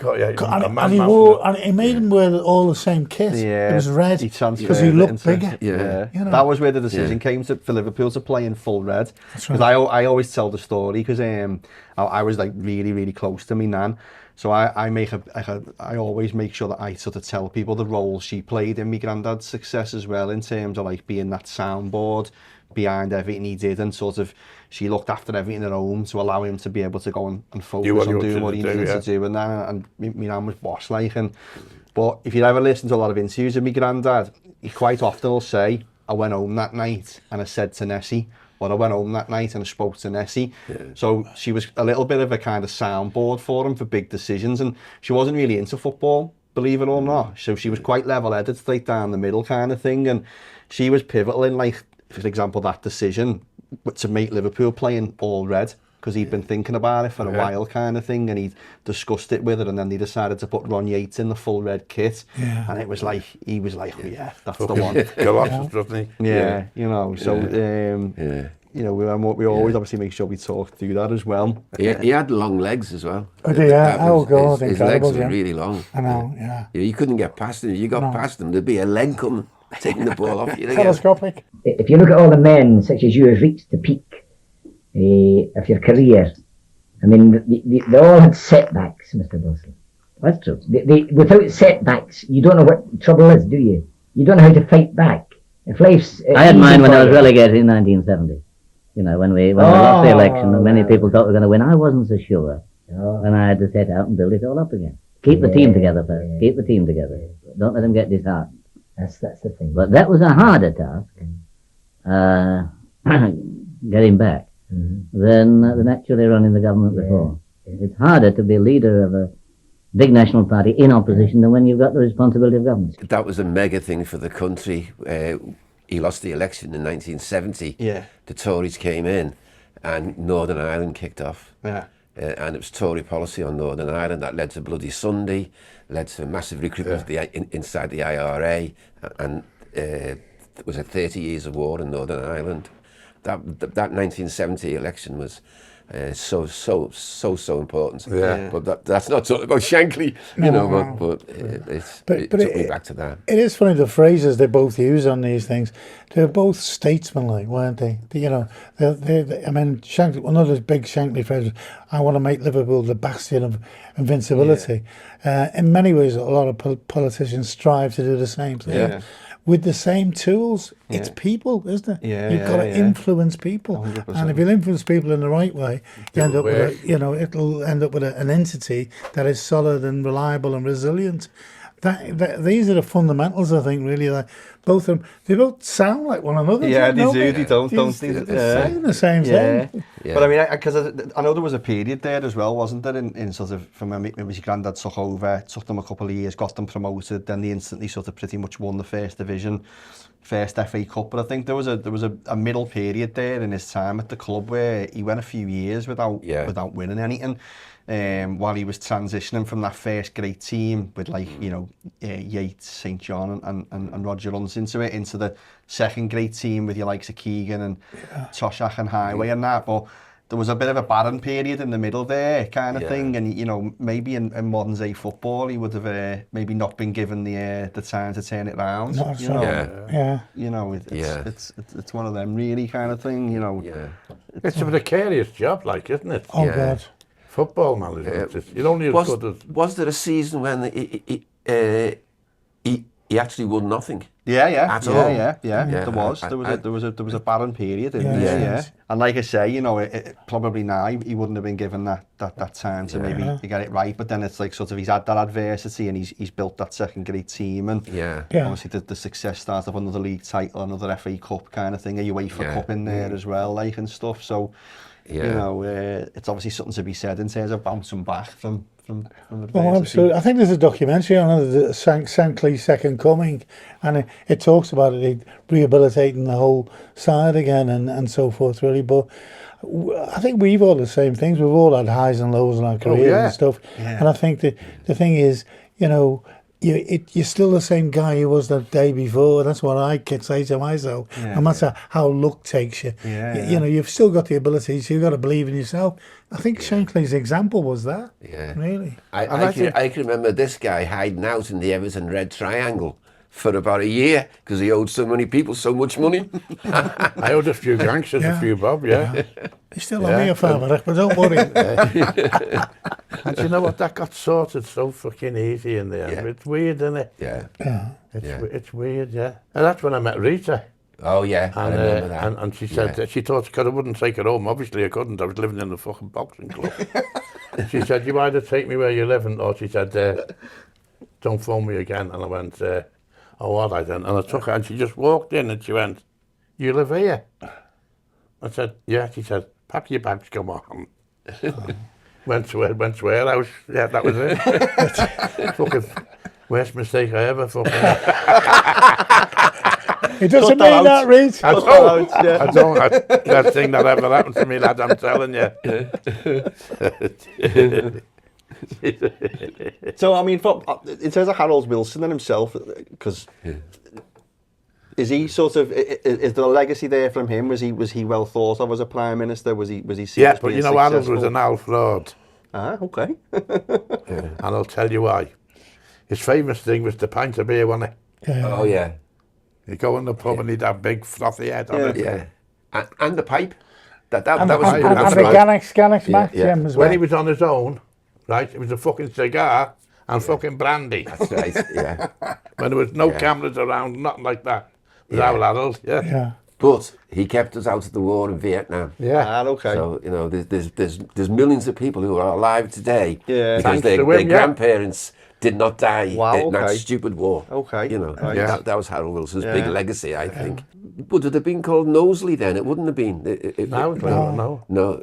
S3: and he made him wear all the same kit. It was red because he looked bigger. You know?
S7: That was where the decision came for Liverpool to play in full red. Because I always tell the story, because I was like really, really close to me nan. So I always make sure that I sort of tell people the role she played in my granddad's success as well, in terms of like being that soundboard behind everything he did, and sort of she looked after everything at home to allow him to be able to go and focus on doing what he needed to do, and that, and my nan was boss like. But if you ever listen to a lot of interviews with my granddad, he quite often will say, I went home that night and I said to Nessie, or I went home that night and I spoke to Nessie. So she was a little bit of a kind of soundboard for him for big decisions, and she wasn't really into football, believe it or not. So she was quite level-headed, straight down the middle kind of thing, and she was pivotal in, like, for example, that decision to make Liverpool playing all red, because he'd been thinking about it for a while kind of thing, and he'd discussed it with her, and then they decided to put Ron Yates in the full red kit, and it was like, he was like, that's the one.
S2: Colossus, doesn't he?
S7: You know, so, you know, we always obviously make sure we talk through that as well.
S10: He had long legs as well.
S3: Oh God,
S10: his legs were really long.
S3: I know,
S10: You couldn't get past him. If you got past him, there'd be a leg coming, taking the ball off you again.
S3: Telescopic.
S6: If you look at all the men such as you have reached the peak of your career, I mean, they all had setbacks, Mr. Bosley. That's true. Without setbacks, you don't know what trouble is, do you? You don't know how to fight back. If life's
S5: I had mine when I was relegated in 1970. You know, when we lost the election, and many people thought we were going to win. I wasn't so sure. And I had to set out and build it all up again. Keep the team together first. Keep the team together. Don't let them get disheartened.
S6: That's the thing.
S5: But that was a harder task, getting back, than actually running the government before. It's harder to be leader of a big national party in opposition than when you've got the responsibility of government.
S10: That was a mega thing for the country. He lost the election in 1970. The Tories came in, and Northern Ireland kicked off. And it was Tory policy on Northern Ireland that led to Bloody Sunday, led to massive recruitment inside the IRA, and there was a 30 years of war in Northern Ireland. That 1970 election was so important. But that's not talking about Shankly, you know. But it took me back to that.
S3: It is funny, the phrases they both use on these things. They're both statesmanlike, weren't they? You know, I mean, Shankly, one of those big Shankly phrases, I want to make Liverpool the bastion of invincibility. In many ways, a lot of politicians strive to do the same thing. With the same tools, it's people, isn't it? You've got to influence people, 100%. And if you influence people in the right way, you end up with it'll end up with an entity that is solid and reliable and resilient. these are the fundamentals, I think, really. Like, both of them, they both sound like one another.
S7: Yeah,
S3: don't
S7: they do. They don't they?
S3: They're saying the same thing.
S10: Yeah.
S7: But I mean, because I know there was a period there as well, wasn't there, in sort of, from when my granddad took over, took them a couple of years, got them promoted, then they instantly sort of pretty much won the first division, first FA Cup. But I think there was a middle period there in his time at the club where he went a few years without winning anything. While he was transitioning from that first great team with, like, you know, Yates, St John and Roger Hunts into the second great team with your likes of Keegan and Toshak and Highway and that. But there was a bit of a barren period in the middle there, kind of thing. And, you know, maybe in modern day football he would have maybe not been given the time to turn it round. You know? You know, it's one of them really kind of thing. You know,
S2: it's a precarious job, like, isn't it?
S3: Oh God.
S2: Football manager, you're only as good as...
S10: Was there a season when he actually won nothing?
S7: Yeah. There was a barren period in there. And like I say, you know, probably now he wouldn't have been given that time to maybe to get it right. But then it's like sort of he's had that adversity and he's built that second grade team, and obviously the success starts of another league title, another FA Cup kind of thing, a UEFA Cup in there as well, like, and stuff. So. You know, it's obviously something to be said in terms of bouncing back from adversity.
S3: Oh, absolutely. I think there's a documentary on it, the Shankly Second Coming, and it talks about it, rehabilitating the whole side again and so forth, really. But I think we've all the same things. We've all had highs and lows in our careers and stuff. And I think the thing is, you know, you're still the same guy you was the day before. That's what I could say to myself. No matter how luck takes you. You know, you've still got the abilities. You've got to believe in yourself. I think Shankly's example was that. Really.
S10: I can remember this guy hiding out in the Everton Red Triangle for about a year because he owed so many people so much money.
S2: I owed a few gangsters, a few bob,
S3: You still owe me a favour, but don't worry.
S2: And you know what? That got sorted so fucking easy in there. It's weird, isn't it? It's weird, And that's when I met Rita.
S10: Oh, yeah, I remember that.
S2: And she said, she thought, because I wouldn't take her home. Obviously, I couldn't. I was living in the fucking boxing club. She said, you either take me where you live, or she said, don't phone me again. And I went, oh, all right then. And I took her, and she just walked in, and she went, you live here? I said, yeah. She said, pack your bags, come on. Went to her house. Yeah, that was it. Fucking worst mistake I ever fucking had.
S3: It doesn't mean that, Reece.
S2: I don't think that ever happened to me, lad, I'm telling you.
S7: So, I mean, in terms of Harold Wilson and himself, because is he sort of, is there a legacy there from him? Was he well thought of as a Prime Minister? Was he seen as
S2: but
S7: being
S2: you know,
S7: successful?
S2: Harold was an Alf Lord.
S7: Okay.
S2: And I'll tell you why. His famous thing was the pint of beer, wasn't it?
S10: Oh, yeah.
S2: You go in the pub and he'd have big frothy head on it.
S10: Yeah. And the pipe. That was
S3: and the Gannex Max Jim as well.
S2: When he was on his own, right, it was a fucking cigar and fucking brandy.
S10: That's right,
S2: When there was no cameras around, nothing like that. With our Harold,
S10: But he kept us out of the war in Vietnam.
S7: Okay.
S10: So, you know, there's millions of people who are alive today because their grandparents did not die in that stupid war.
S7: Okay.
S10: You know, that was Harold Wilson's big legacy, I think. Would it have been called Knowsley then? It wouldn't have been. No.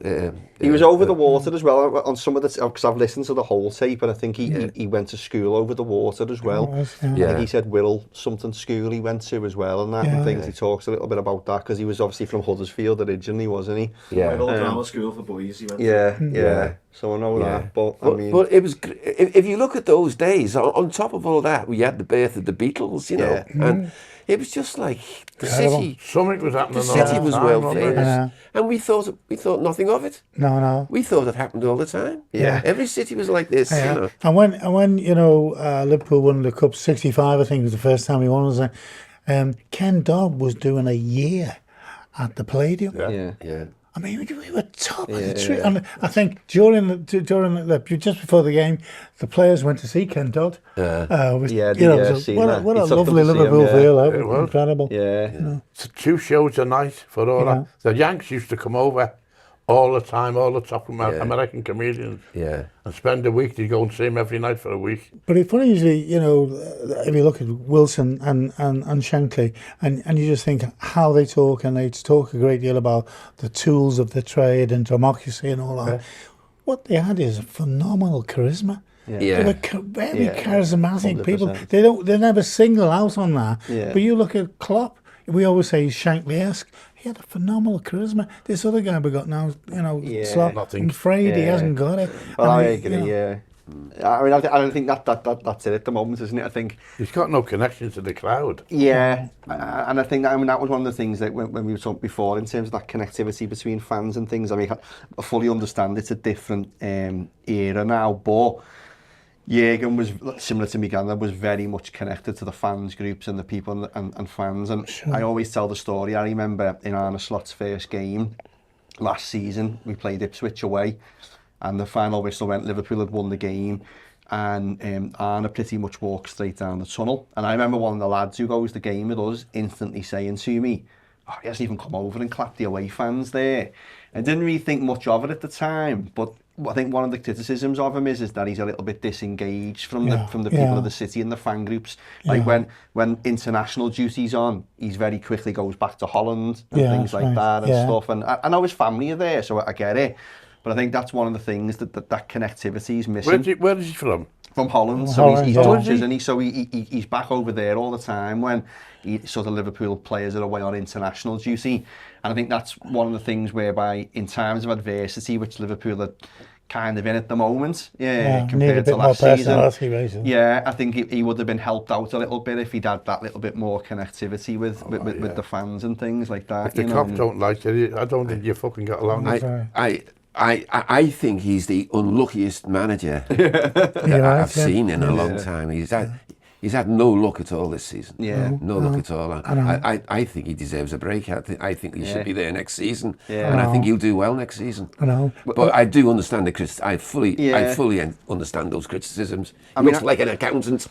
S7: He was over the water as well on some of the, because I've listened to the whole tape, and I think he went to school over the water as well. I think he said Wirral something school he went to as well, and that and things. He talks a little bit about that because he was obviously from Huddersfield originally, wasn't he?
S9: Wirral Drama School for boys. He went to.
S7: So I know that, but I mean,
S10: but it was. If you look at those days, on top of all that, we had the birth of the Beatles, you know, and it was just like the city.
S2: Something was happening.
S10: The city was world famous, and we thought nothing of it.
S3: No.
S10: We thought it happened all the time. Every city was like this. You know?
S3: And when you know Liverpool won the cup '65, I think was the first time he won. Was Ken Dodd was doing a year at the Palladium. I mean, we were top of the tree. And I think during just before the game, the players went to see Ken Dodd. What a lovely Liverpool feel. That was incredible.
S2: So 2 shows a night for all that. The Yanks used to come over all the time, all the top
S10: Yeah.
S2: American comedians.
S10: Yeah.
S2: And spend a week, you go and see him every night for a week.
S3: But it's funny, usually, you know, if you look at Wilson and Shankly, and you just think how they talk, and they talk a great deal about the tools of the trade and democracy and all that.
S2: Yeah.
S3: What they had is a phenomenal charisma.
S10: Yeah.
S3: They were very charismatic
S7: 100%.
S3: people. They never single out on that.
S7: Yeah.
S3: But you look at Klopp, we always say he's Shankly-esque. He had a phenomenal charisma. This other guy we got now, you know, Slot,
S2: nothing.
S3: I'm afraid he
S7: Yeah.
S3: hasn't got it.
S7: Well, I
S3: mean,
S7: agree,
S3: you know,
S7: yeah. I mean, I don't think that's it at the moment, isn't it? I think,
S2: He's got no connection to the crowd.
S7: yeah, and I think that was one of the things that when we were talking before in terms of that connectivity between fans and things. I mean, I fully understand it's a different era now, but Jürgen was similar to McGovern, was very much connected to the fans groups and the people and fans. And I always tell the story. I remember in Arne Slot's first game last season, we played Ipswich away, and the final whistle went. Liverpool had won the game, and Arne pretty much walked straight down the tunnel. And I remember one of the lads who goes the game with us instantly saying to me, "Oh, he hasn't even come over and clapped the away fans there." I didn't really think much of it at the time, but I think one of the criticisms of him is that he's a little bit disengaged from the people of the city and the fan groups. Like when international duty's on, he's very quickly goes back to Holland and things like that and stuff. And I know his family are there, so I get it. But I think that's one of the things that connectivity is missing.
S2: Where is he from?
S7: From Holland, so
S3: Holland,
S7: he's
S3: yeah.
S7: Dutch, isn't he? So he's back over there all the time when sort of Liverpool players are away on international duty. And I think that's one of the things whereby in times of adversity, which Liverpool are kind of in at the moment, compared to last season. Yeah, I think he would have been helped out a little bit if he'd had that little bit more connectivity with the fans and things like that.
S2: If the cops don't like it, I don't think you fucking got along.
S10: I think he's the unluckiest manager that I've seen in a long time. He's had no luck at all this season.
S7: Yeah.
S10: No luck at all. I think he deserves a break. I think he should be there next season. And I think he'll do well next season.
S3: I know.
S10: But I do understand I fully understand those criticisms. He looks like an accountant.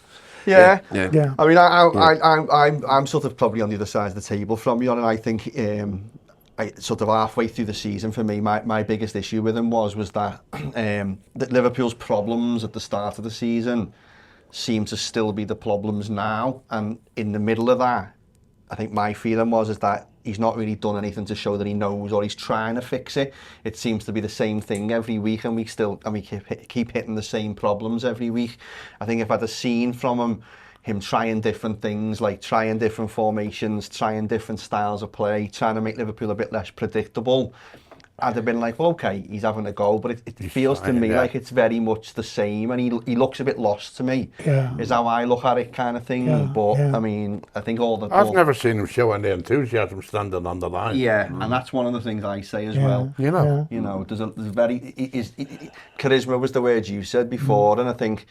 S7: Yeah.
S10: Yeah.
S7: I mean, I'm sort of probably on the other side of the table from you, and I think sort of halfway through the season for me, my biggest issue with him was that that Liverpool's problems at the start of the season seem to still be the problems now, and in the middle of that, I think my feeling is that he's not really done anything to show that he knows, or he's trying to fix it. It seems to be the same thing every week, and we keep hitting the same problems every week. I think if I'd have seen from him trying different things, like trying different formations, trying different styles of play, trying to make Liverpool a bit less predictable, I'd have been like, well, okay, he's having a go, but it feels to me like it's very much the same, and he looks a bit lost to me, is how I look at it, kind of thing. I mean, I think I've
S2: never seen him show any enthusiasm standing on the line.
S7: Yeah, and that's one of the things I say as well.
S2: You know,
S7: there's charisma was the word you said before, and I think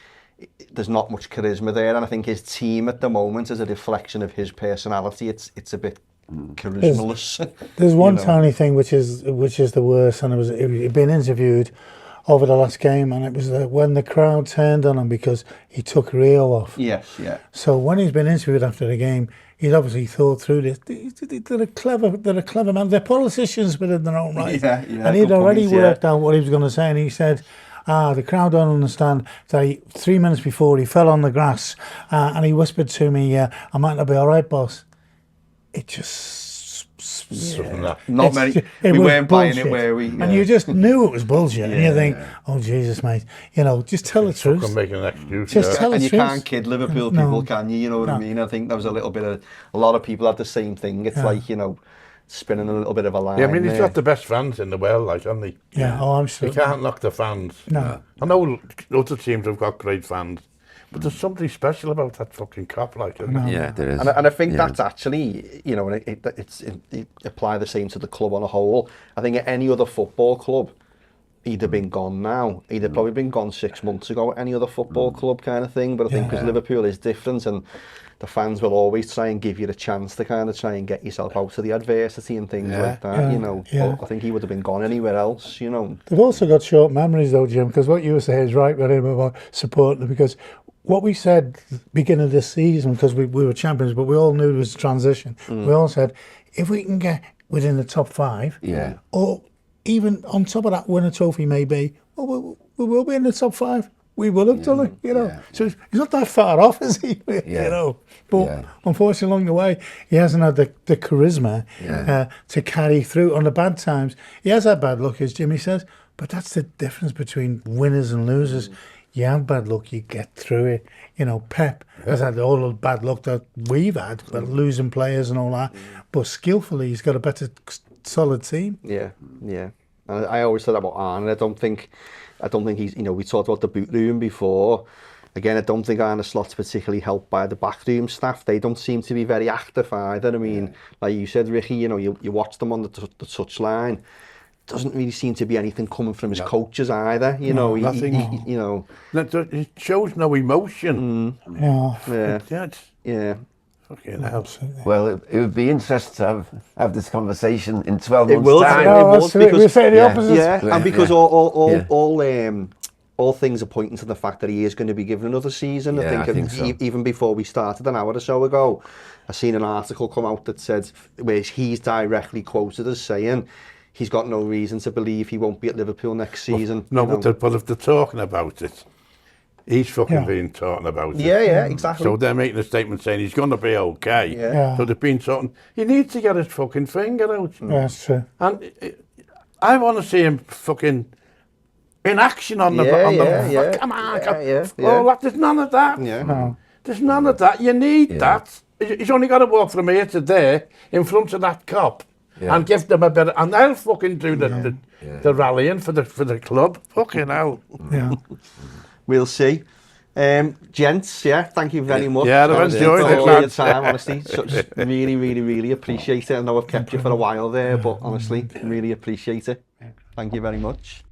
S7: there's not much charisma there, and I think his team at the moment is a reflection of his personality. It's a bit charismaless.
S3: There's one tiny thing which is the worst, and he'd been interviewed over the last game, and it was when the crowd turned on him because he took Rio off.
S7: Yes, yeah.
S3: So when he's been interviewed after the game, he'd obviously thought through this. They're a clever man. They're politicians within their own right.
S7: Yeah,
S3: and he'd already worked out what he was going to say, and he said, the crowd don't understand that 3 minutes before he fell on the grass and he whispered to me, I might not be all right, boss. It just...
S7: Not many... We weren't buying it, were we?
S3: And you just knew it was bullshit. And you think, oh, Jesus, mate. Just tell the truth.
S2: Fucking making an excuse.
S3: Just tell the truth.
S7: And you can't kid Liverpool people, can you? You know what I mean? I think there was a lot of people had the same thing. It's like, spinning a little bit of a line.
S2: Yeah, I mean, he's got the best fans in the world, like, hasn't he?
S3: Yeah, I'm sure.
S2: He can't knock the fans.
S3: No.
S2: I know other teams have got great fans, but there's something special about that fucking cop, like, isn't there?
S10: Yeah, there is.
S7: And I think that's actually, it apply the same to the club on a whole. I think at any other football club, he'd have been gone now. He'd have probably been gone 6 months ago at any other football club kind of thing. But I think because Liverpool is different, and the fans will always try and give you the chance to kind of try and get yourself out of the adversity and things like that, But I think he would have been gone anywhere else, They've
S3: also got short memories though, Jim, because what you were saying is right with him about supporting, because what we said beginning of this season, because we were champions, but we all knew it was a transition. We all said, if we can get within the top 5, or even on top of that, win a trophy maybe, well, we will be in the top 5. We will have done it, you know.
S10: Yeah.
S3: So he's not that far off, is he? You know. But unfortunately, along the way, he hasn't had the charisma to carry through on the bad times. He has had bad luck, as Jimmy says, but that's the difference between winners and losers. You have bad luck, you get through it. You know, Pep has had all the bad luck that we've had, but losing players and all that. But skillfully, he's got a better, solid team.
S7: Yeah, yeah. And I always said about Arne, I don't think he's, you know, we talked about the boot room before. Again, I don't think Arne Slot's particularly helped by the backroom staff. They don't seem to be very active either. I mean, like you said, Ricky, you know, you watch them on the touchline. Doesn't really seem to be anything coming from his coaches either. You know,
S2: nothing.
S7: You know,
S2: It shows no emotion.
S7: Yeah.
S2: Fucking hell.
S10: Well, it would be interesting to have this conversation in 12 months'
S7: will,
S10: time.
S3: We're saying the opposite.
S7: Yeah, and because all things are pointing to the fact that he is going to be given another season.
S10: Yeah, I think so.
S7: Even before we started an hour or so ago, I seen an article come out that said, where he's directly quoted as saying he's got no reason to believe he won't be at Liverpool next season.
S2: But if they're talking about it, he's fucking been talking about it.
S7: Yeah, exactly.
S2: So they're making a statement saying he's going to be okay.
S3: Yeah.
S2: So they've been talking, he needs to get his fucking finger out.
S3: That's true.
S2: And I want to see him fucking in action on the... Come on. There's none of that.
S7: Yeah.
S3: No.
S2: There's none of that. You need that. He's only got to walk from here to there in front of that cop and give them a bit, and they'll fucking do the rallying for the club. Fucking hell.
S3: Yeah.
S7: We'll see. Gents, thank you very much.
S2: Yeah, I've enjoyed it,
S7: all
S2: lads.
S7: your time, honestly. Just really appreciate it. I know I've kept you for a while there, but honestly, really appreciate it. Thank you very much.